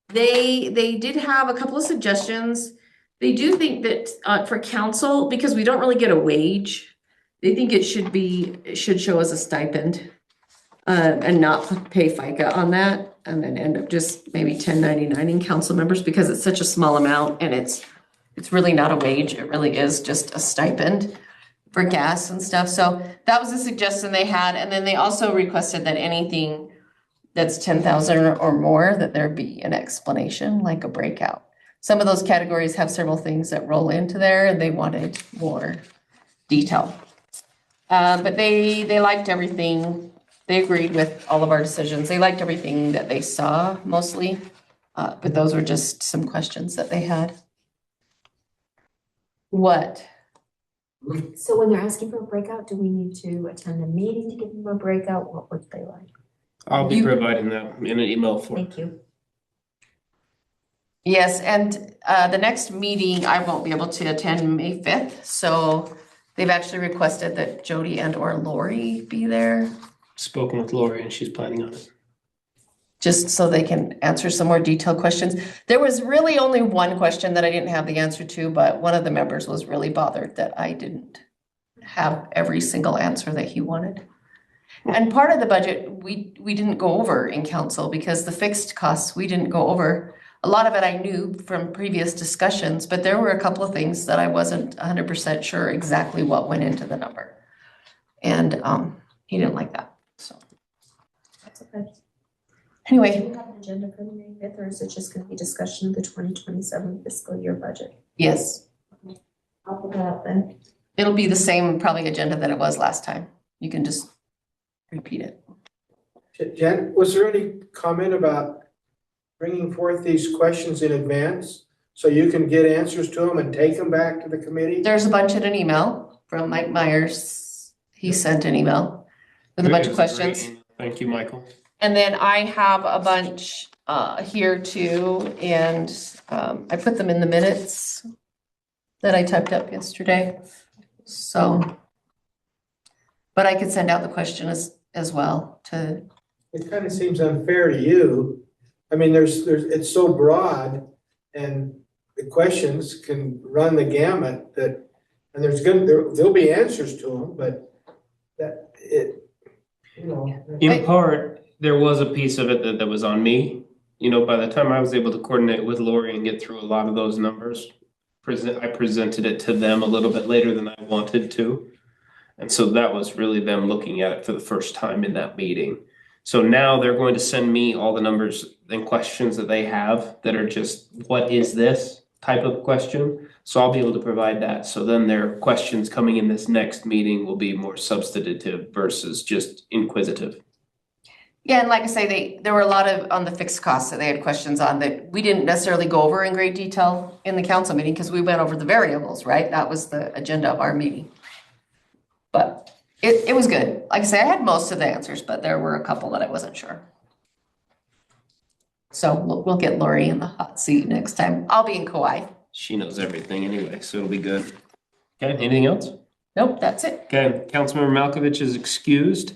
S2: they did have a couple of suggestions. They do think that for council, because we don't really get a wage, they think it should show as a stipend and not pay FICA on that, and then end up just maybe 1099ing council members because it's such a small amount and it's really not a wage. It really is just a stipend for gas and stuff. So that was a suggestion they had. And then they also requested that anything that's 10,000 or more, that there be an explanation, like a breakout. Some of those categories have several things that roll into there and they wanted more detail. But they liked everything. They agreed with all of our decisions. They liked everything that they saw mostly. But those were just some questions that they had. What?
S4: So when they're asking for a breakout, do we need to attend a meeting to give them a breakout? What would they like?
S1: I'll be providing that in an email form.
S4: Thank you.
S2: Yes, and the next meeting, I won't be able to attend May 5th. So they've actually requested that Jody and or Lori be there.
S1: Spoken with Lori and she's planning on it.
S2: Just so they can answer some more detailed questions. There was really only one question that I didn't have the answer to, but one of the members was really bothered that I didn't have every single answer that he wanted. And part of the budget, we didn't go over in council because the fixed costs, we didn't go over. A lot of it I knew from previous discussions, but there were a couple of things that I wasn't 100% sure exactly what went into the number. And he didn't like that, so.
S4: That's okay.
S2: Anyway,
S4: Do you have an agenda for the May 5th, or is it just gonna be discussion of the 2027 fiscal year budget?
S2: yes,
S4: I'll put that up then.
S2: it'll be the same probably agenda that it was last time. You can just repeat it.
S9: Jen, was there any comment about bringing forth these questions in advance so you can get answers to them and take them back to the committee?
S2: There's a bunch in an email from Mike Myers. He sent an email with a bunch of questions.
S1: Thank you, Michael.
S2: And then I have a bunch here too, and I put them in the minutes that I typed up yesterday. So, but I could send out the question as well to,
S9: It kind of seems unfair to you. I mean, it's so broad and the questions can run the gamut that, and there'll be answers to them, but that it, you know.
S1: In part, there was a piece of it that was on me. You know, by the time I was able to coordinate with Lori and get through a lot of those numbers, I presented it to them a little bit later than I wanted to. And so that was really them looking at it for the first time in that meeting. So now they're going to send me all the numbers and questions that they have that are just, what is this type of question? So I'll be able to provide that. So then their questions coming in this next meeting will be more substantive versus just inquisitive.
S2: yeah, and like I say, there were a lot of on the fixed costs that they had questions on that we didn't necessarily go over in great detail in the council meeting because we went over the variables, right? That was the agenda of our meeting. But it was good. Like I say, I had most of the answers, but there were a couple that I wasn't sure. So we'll get Lori in the hot seat next time. I'll be in Kauai.
S1: She knows everything anyway, so it'll be good. Okay, anything else?
S2: Nope, that's it.
S1: Okay, Councilmember Malkovich is excused.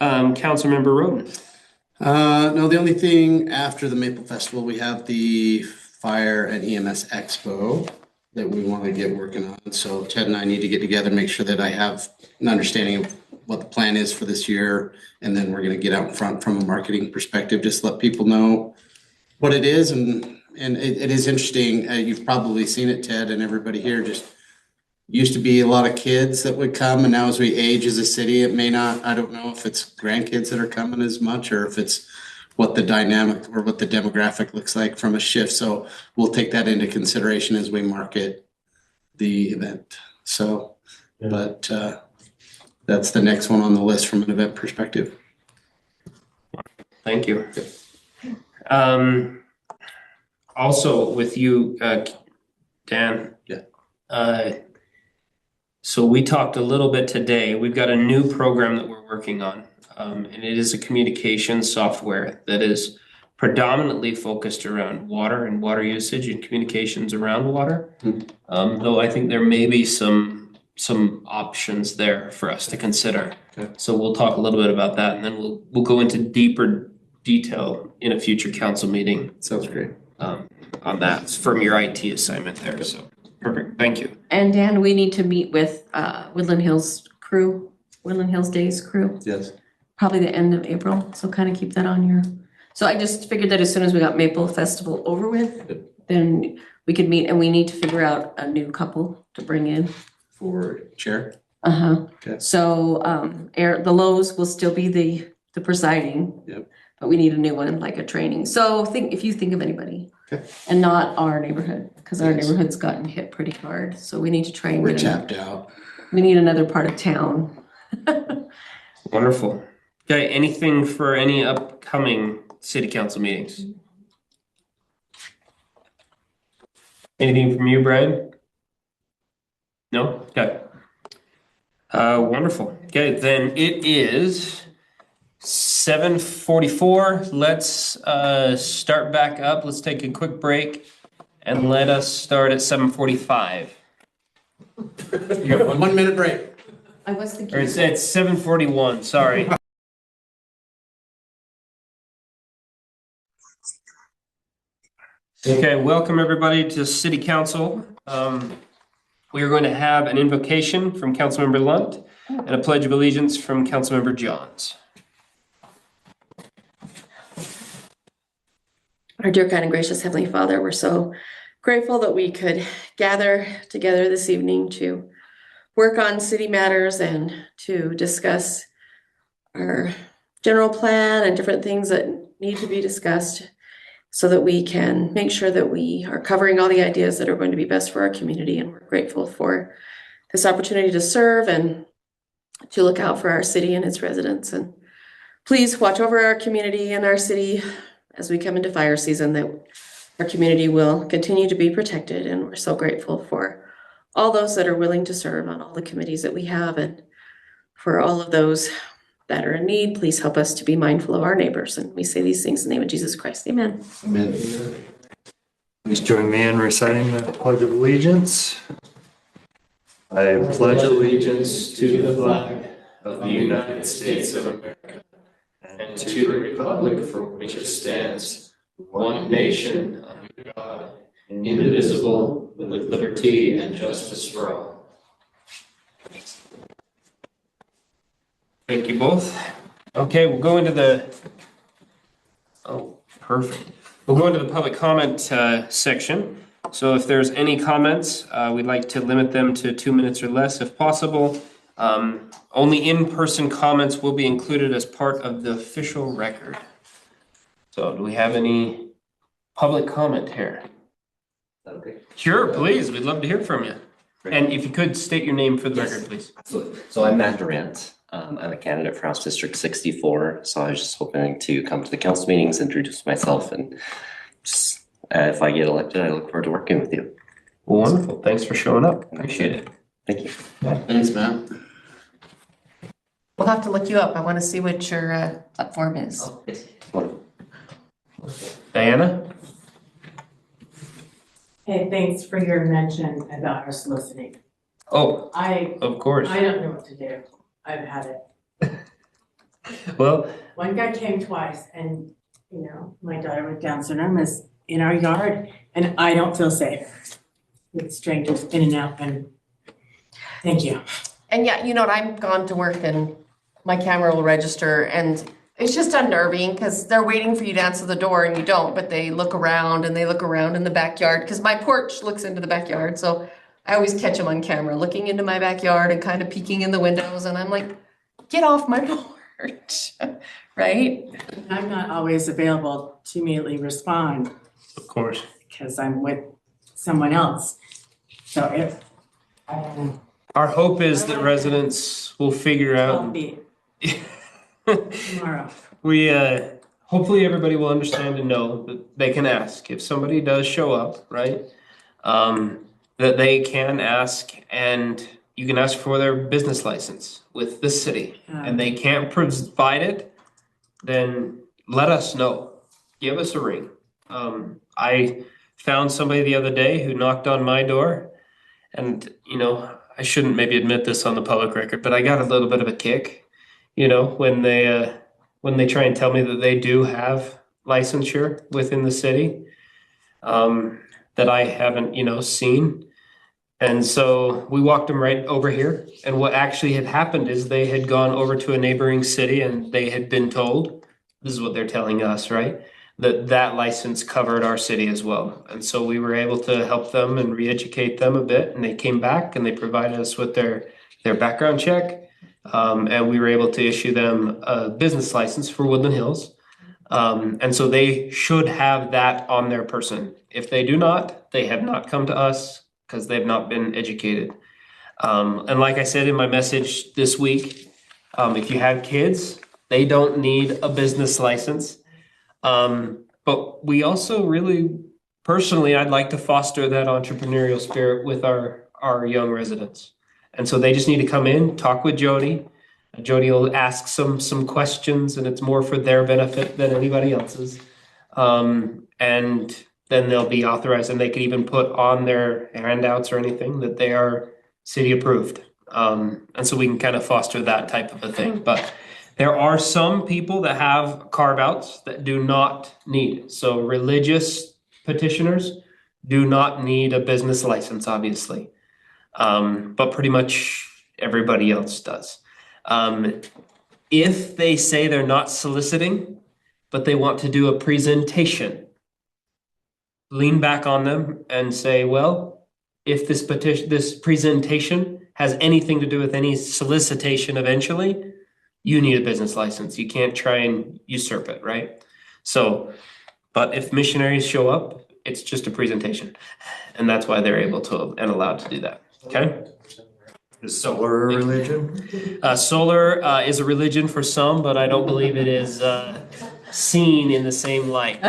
S1: Councilmember Roden.
S6: No, the only thing after the Maple Festival, we have the Fire and EMS Expo that we want to get working on. So Ted and I need to get together, make sure that I have an understanding of what the plan is for this year. And then we're going to get out in front from a marketing perspective, just let people know what it is. And it is interesting. You've probably seen it, Ted, and everybody here. Just used to be a lot of kids that would come, and now as we age as a city, it may not. I don't know if it's grandkids that are coming as much, or if it's what the dynamic or what the demographic looks like from a shift. So we'll take that into consideration as we market the event. So, but that's the next one on the list from an event perspective.
S1: Thank you. Also with you, Dan.
S6: Yeah.
S1: So we talked a little bit today. We've got a new program that we're working on. And it is a communication software that is predominantly focused around water and water usage and communications around water. Though I think there may be some options there for us to consider.
S6: Okay.
S1: So we'll talk a little bit about that, and then we'll go into deeper detail in a future council meeting.
S6: Sounds great.
S1: On that from your IT assignment there. So perfect. Thank you.
S2: And Dan, we need to meet with Woodland Hills crew, Woodland Hills Days crew.
S6: Yes.
S2: Probably the end of April, so kind of keep that on your. So I just figured that as soon as we got Maple Festival over with, then we could meet, and we need to figure out a new couple to bring in.
S6: For chair.
S2: Okay. So the Lowe's will still be the presiding.
S6: Yep.
S2: But we need a new one, like a training. So if you think of anybody.
S6: Okay.
S2: And not our neighborhood, because our
S6: Yes.
S2: neighborhood's gotten hit pretty hard, so we need to try and
S6: We're
S2: get
S6: tapped out.
S2: we need another part of town.
S1: Wonderful. Okay, anything for any upcoming city council meetings? Anything from you, Brian? No? Okay. Wonderful. Okay, then it is 7:44. Let's start back up. Let's take a quick break and let us start at 7:45.
S6: You got 1 minute break.
S2: I was
S1: Or
S2: thinking.
S1: it's 7:41, sorry. Okay, welcome everybody to City Council. We are going to have an invocation from Councilmember Lunt and a pledge of allegiance from Councilmember Johns.
S2: Our dear, kind, and gracious Heavenly Father, we're so grateful that we could gather together this evening to work on city matters and to discuss our general plan and different things that need to be discussed so that we can make sure that we are covering all the ideas that are going to be best for our community. And we're grateful for this opportunity to serve and to look out for our city and its residents. And please watch over our community and our city as we come into fire season, that our community will continue to be protected. And we're so grateful for all those that are willing to serve on all the committees that we have. And for all of those that are in need, please help us to be mindful of our neighbors. And we say these things in the name of Jesus Christ. Amen.
S6: Amen.
S7: Please join me in reciting the Pledge of Allegiance. I pledge allegiance to the flag of the United States of America and to the republic for which it stands, one nation, under God, indivisible, with liberty and justice for all.
S1: Thank you both. Okay, we'll go into the, oh, perfect. We'll go into the public comment section. So if there's any comments, we'd like to limit them to 2 minutes or less if possible. Only in-person comments will be included as part of the official record. So do we have any public comment here?
S11: Okay.
S1: Sure, please. We'd love to hear from you. And if you could state your name for the record, please.
S11: Absolutely. So I'm Matt Durant. I'm a candidate for House District 64. So I was just hoping to come to the council meetings, introduce myself, and just if I get elected, I look forward to working with you.
S1: Wonderful. Thanks for showing up. Appreciate it.
S11: Thank you.
S6: Thanks, Matt.
S2: We'll have to look you up. I want to see what your platform is.
S11: Oh, yes. Wonderful.
S1: Diana?
S8: Hey, thanks for your mention about our soliciting.
S1: Oh,
S8: I
S1: of course.
S8: don't know what to do. I've had it.
S1: Well,
S8: One guy came twice and, you know, my daughter with Down syndrome is in our yard and I don't feel safe with strangers in and out, and thank you.
S2: And yeah, you know what, I'm gone to work and my camera will register, and it's just unnerving because they're waiting for you to answer the door and you don't, but they look around and they look around in the backyard because my porch looks into the backyard. So I always catch them on camera looking into my backyard and kind of peeking in the windows, and I'm like, get off my porch, right?
S8: I'm not always available to immediately respond
S1: of course.
S8: because I'm with someone else. So if, I don't know.
S1: Our hope is that residents will figure
S8: I'll
S1: out.
S8: be tomorrow.
S1: We, hopefully everybody will understand and know that they can ask if somebody does show up, right? That they can ask, and you can ask for their business license with the city, and they can't provide it, then let us know. Give us a ring. I found somebody the other day who knocked on my door, and, you know, I shouldn't maybe admit this on the public record, but I got a little bit of a kick, you know, when they try and tell me that they do have licensure within the city, that I haven't, you know, seen. And so we walked them right over here. And what actually had happened is they had gone over to a neighboring city and they had been told, this is what they're telling us, right? That license covered our city as well. And so we were able to help them and re-educate them a bit. And they came back and they provided us with their background check. And we were able to issue them a business license for Woodland Hills. And so they should have that on their person. If they do not, they have not come to us because they've not been educated. And like I said in my message this week, if you have kids, they don't need a business license. But we also really, personally, I'd like to foster that entrepreneurial spirit with our young residents. And so they just need to come in, talk with Jody. Jody will ask some questions, and it's more for their benefit than anybody else's. And then they'll be authorized, and they can even put on their handouts or anything that they are city approved. And so we can kind of foster that type of a thing. But there are some people that have carve-outs that do not need. So religious petitioners do not need a business license, obviously. But pretty much everybody else does. If they say they're not soliciting, but they want to do a presentation, lean back on them and say, well, if this presentation has anything to do with any solicitation eventually, you need a business license. You can't try and usurp it, right? So, but if missionaries show up, it's just a presentation. And that's why they're able to and allowed to do that, okay?
S7: Is solar a religion?
S1: Solar is a religion for some, but I don't believe it is seen in the same light.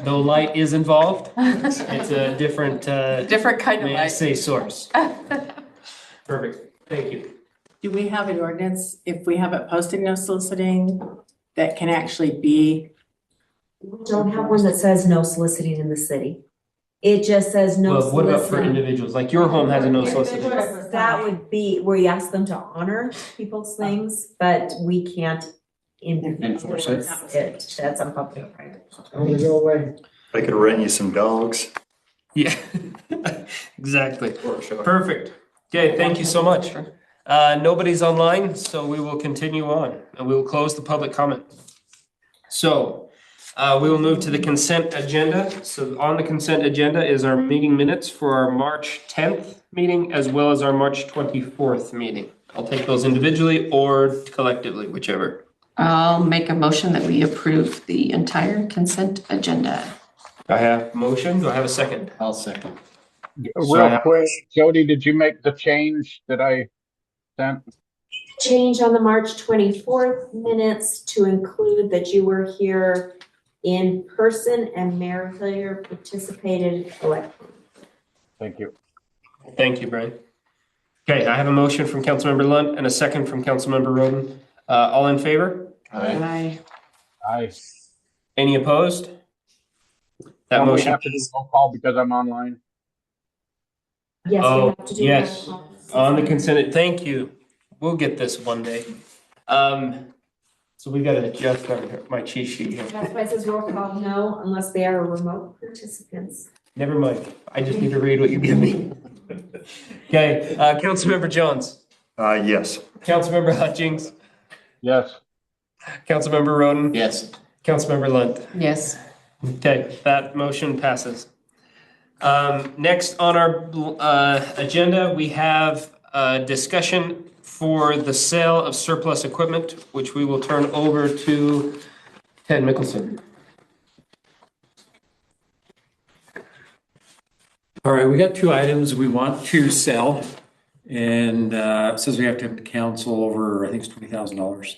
S1: Though light is involved, it's a different,
S2: Different kind of
S1: may I
S2: light.
S1: say, source. Perfect, thank you.
S8: Do we have an ordinance, if we have it posted no soliciting, that can actually be?
S4: We don't have one that says no soliciting in the city. It just says no
S1: Well, what about for
S4: soliciting.
S1: individuals? Like your home has a no solicitation.
S4: That would be where you ask them to honor people's things, but we can't enforce it. That's on public, right?
S9: I'm gonna go away.
S7: I could rent you some dogs.
S1: Yeah, exactly. Perfect. Okay, thank you so much. Nobody's online, so we will continue on and we will close the public comment. So, we will move to the consent agenda. So on the consent agenda is our meeting minutes for our March 10th meeting as well as our March 24th meeting. I'll take those individually or collectively, whichever.
S2: I'll make a motion that we approve the entire consent agenda.
S1: I have motion. Do I have a second?
S6: I'll second.
S5: Real quick, Jody, did you make the change that I sent?
S4: Change on the March 24th minutes to include that you were here in person and Mayor Hillier participated electronically.
S5: Thank you.
S1: Thank you, Brian. Okay, I have a motion from Councilmember Lunt and a second from Councilmember Roden. All in favor?
S8: Aye.
S5: I
S1: Any opposed? That
S5: only
S1: motion.
S5: have to do roll call because I'm online.
S4: Yes, we
S1: Oh,
S4: have to do
S1: yes.
S4: roll call.
S1: On the consent, thank you. We'll get this one day. So we gotta adjust my cheat sheet here.
S4: That's why it says roll call no unless they are remote participants.
S1: Never mind. I just need to read what you give me. Okay, Councilmember Jones,
S7: Yes.
S1: Councilmember Hutchings,
S5: Yes.
S1: Councilmember Roden,
S6: Yes.
S1: Councilmember Lunt.
S2: Yes.
S1: Okay, that motion passes. Next on our agenda, we have a discussion for the sale of surplus equipment, which we will turn over to Ted Mickelson.
S3: All right, we got two items we want to sell. And it says we have to have the council over, I think it's $20,000.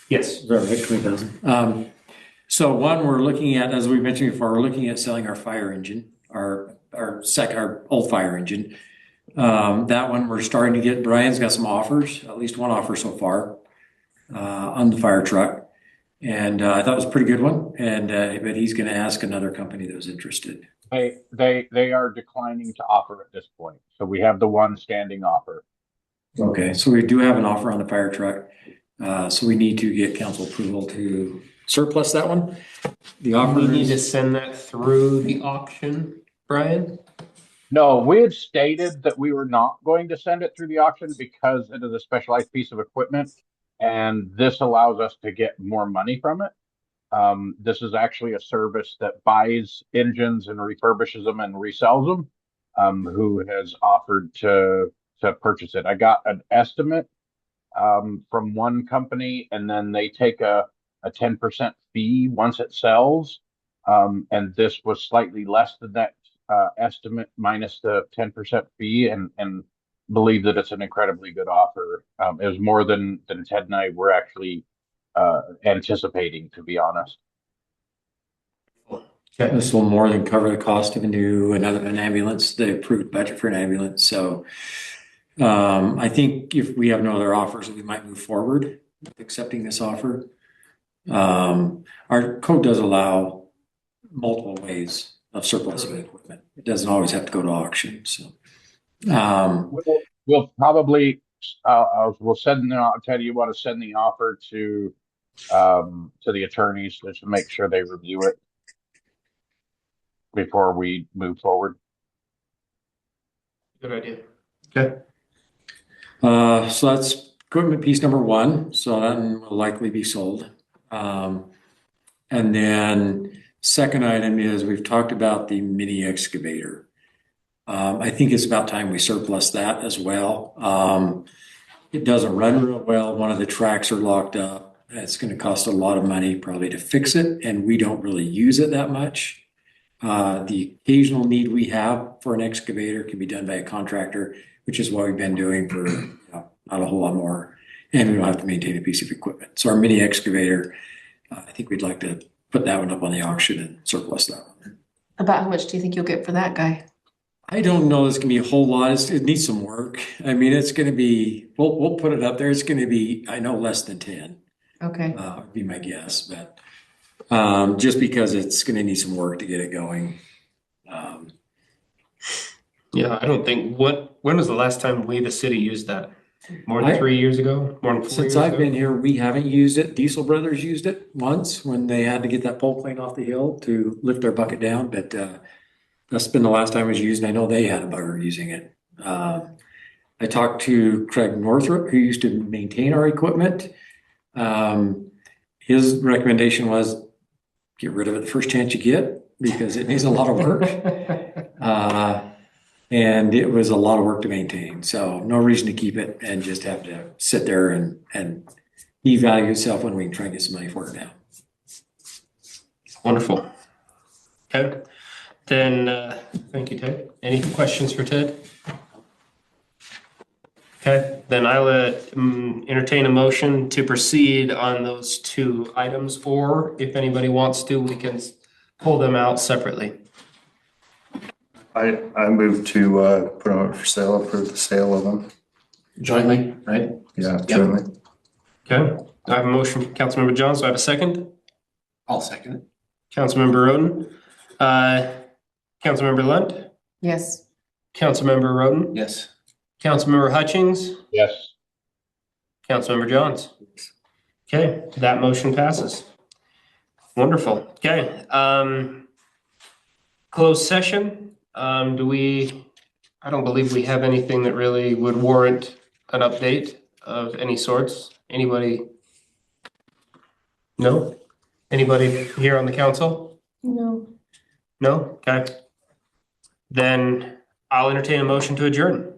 S1: Yes.
S3: Is that right, 20,000? So one, we're looking at, as we mentioned before, we're looking at selling our fire engine, our old fire engine. That one, we're starting to get, Brian's got some offers, at least one offer so far, on the fire truck. And I thought it was a pretty good one. And, but he's gonna ask another company that was interested.
S5: They are declining to offer at this point. So we have the one standing offer.
S3: Okay, so we do have an offer on the fire truck. So we need to get council approval to surplus that one. The offer
S1: We need to
S3: is,
S1: send that through the auction, Brian?
S5: No, we had stated that we were not going to send it through the auction because it is a specialized piece of equipment. And this allows us to get more money from it. This is actually a service that buys engines and refurbishes them and resells them. Who has offered to purchase it. I got an estimate from one company, and then they take a 10% fee once it sells. And this was slightly less than that estimate minus the 10% fee, and believe that it's an incredibly good offer. It was more than Ted and I were actually anticipating, to be honest.
S3: this will more than cover the cost of an ambulance, the approved budget for an ambulance. So I think if we have no other offers, we might move forward with accepting this offer. Our code does allow multiple ways of surplusing equipment. It doesn't always have to go to auction. So
S5: We'll probably we'll send. I'll tell you want to send the offer to the attorneys just to make sure they review it before we move forward.
S1: Good idea. Okay.
S3: so that's equipment piece number one. So that will likely be sold. And then second item is we've talked about the mini excavator. I think it's about time we surplus that as well. It doesn't run real well. One of the tracks are locked up. It's gonna cost a lot of money probably to fix it, and we don't really use it that much. The occasional need we have for an excavator can be done by a contractor, which is what we've been doing for, not a whole lot more. And we don't have to maintain a piece of equipment. So our mini excavator, I think we'd like to put that one up on the auction and surplus that one.
S2: About how much do you think you'll get for that guy?
S3: I don't know, it's gonna be a whole lot. It needs some work. I mean, it's gonna be, we'll put it up there. It's gonna be, I know, less than 10,
S2: Okay.
S3: would be my guess, but just because it's gonna need some work to get it going.
S1: Yeah, I don't think, when was the last time we, the city, used that? More than 3 years ago? More than 4 years
S3: Since
S1: ago?
S3: I've been here, we haven't used it. Diesel Brothers used it once when they had to get that pole plane off the hill to lift their bucket down, but that's been the last time it was used, and I know they had a bugger using it. I talked to Craig Northrup, who used to maintain our equipment. His recommendation was get rid of it the first chance you get because it needs a lot of work. And it was a lot of work to maintain, so no reason to keep it and just have to sit there and devalue itself when we can try and get some money for it now.
S1: Wonderful. Okay, then, thank you, Ted. Any questions for Ted? Okay, then I'll entertain a motion to proceed on those two items, or if anybody wants to, we can pull them out separately.
S7: I move to put them up for sale, approve the sale of them.
S6: Jointly, right?
S7: Yeah, certainly.
S1: Okay, I have a motion from Councilmember Johns. Do I have a second?
S6: I'll second it.
S1: Councilmember Roden. Councilmember Lunt.
S2: Yes.
S1: Councilmember Roden.
S6: Yes.
S1: Councilmember Hutchings.
S5: Yes.
S1: Councilmember Johns. Okay, that motion passes. Wonderful. Okay, closed session. I don't believe we have anything that really would warrant an update of any sorts. Anybody? No? Anybody here on the council?
S2: No.
S1: No? Okay. Then I'll entertain a motion to adjourn.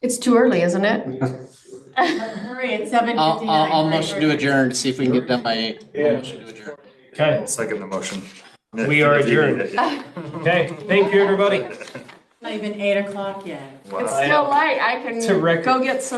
S2: It's too early, isn't it?
S8: Hurry, it's 7:59.
S6: I'll motion to adjourn, see if we can get done by 8. I'll motion to adjourn.
S1: Okay,
S7: Second the motion.
S1: we are adjourned. Okay, thank you, everybody.
S8: Not even 8 o'clock yet.
S7: Wow.
S2: It's still light. I can
S1: To record.
S2: go get some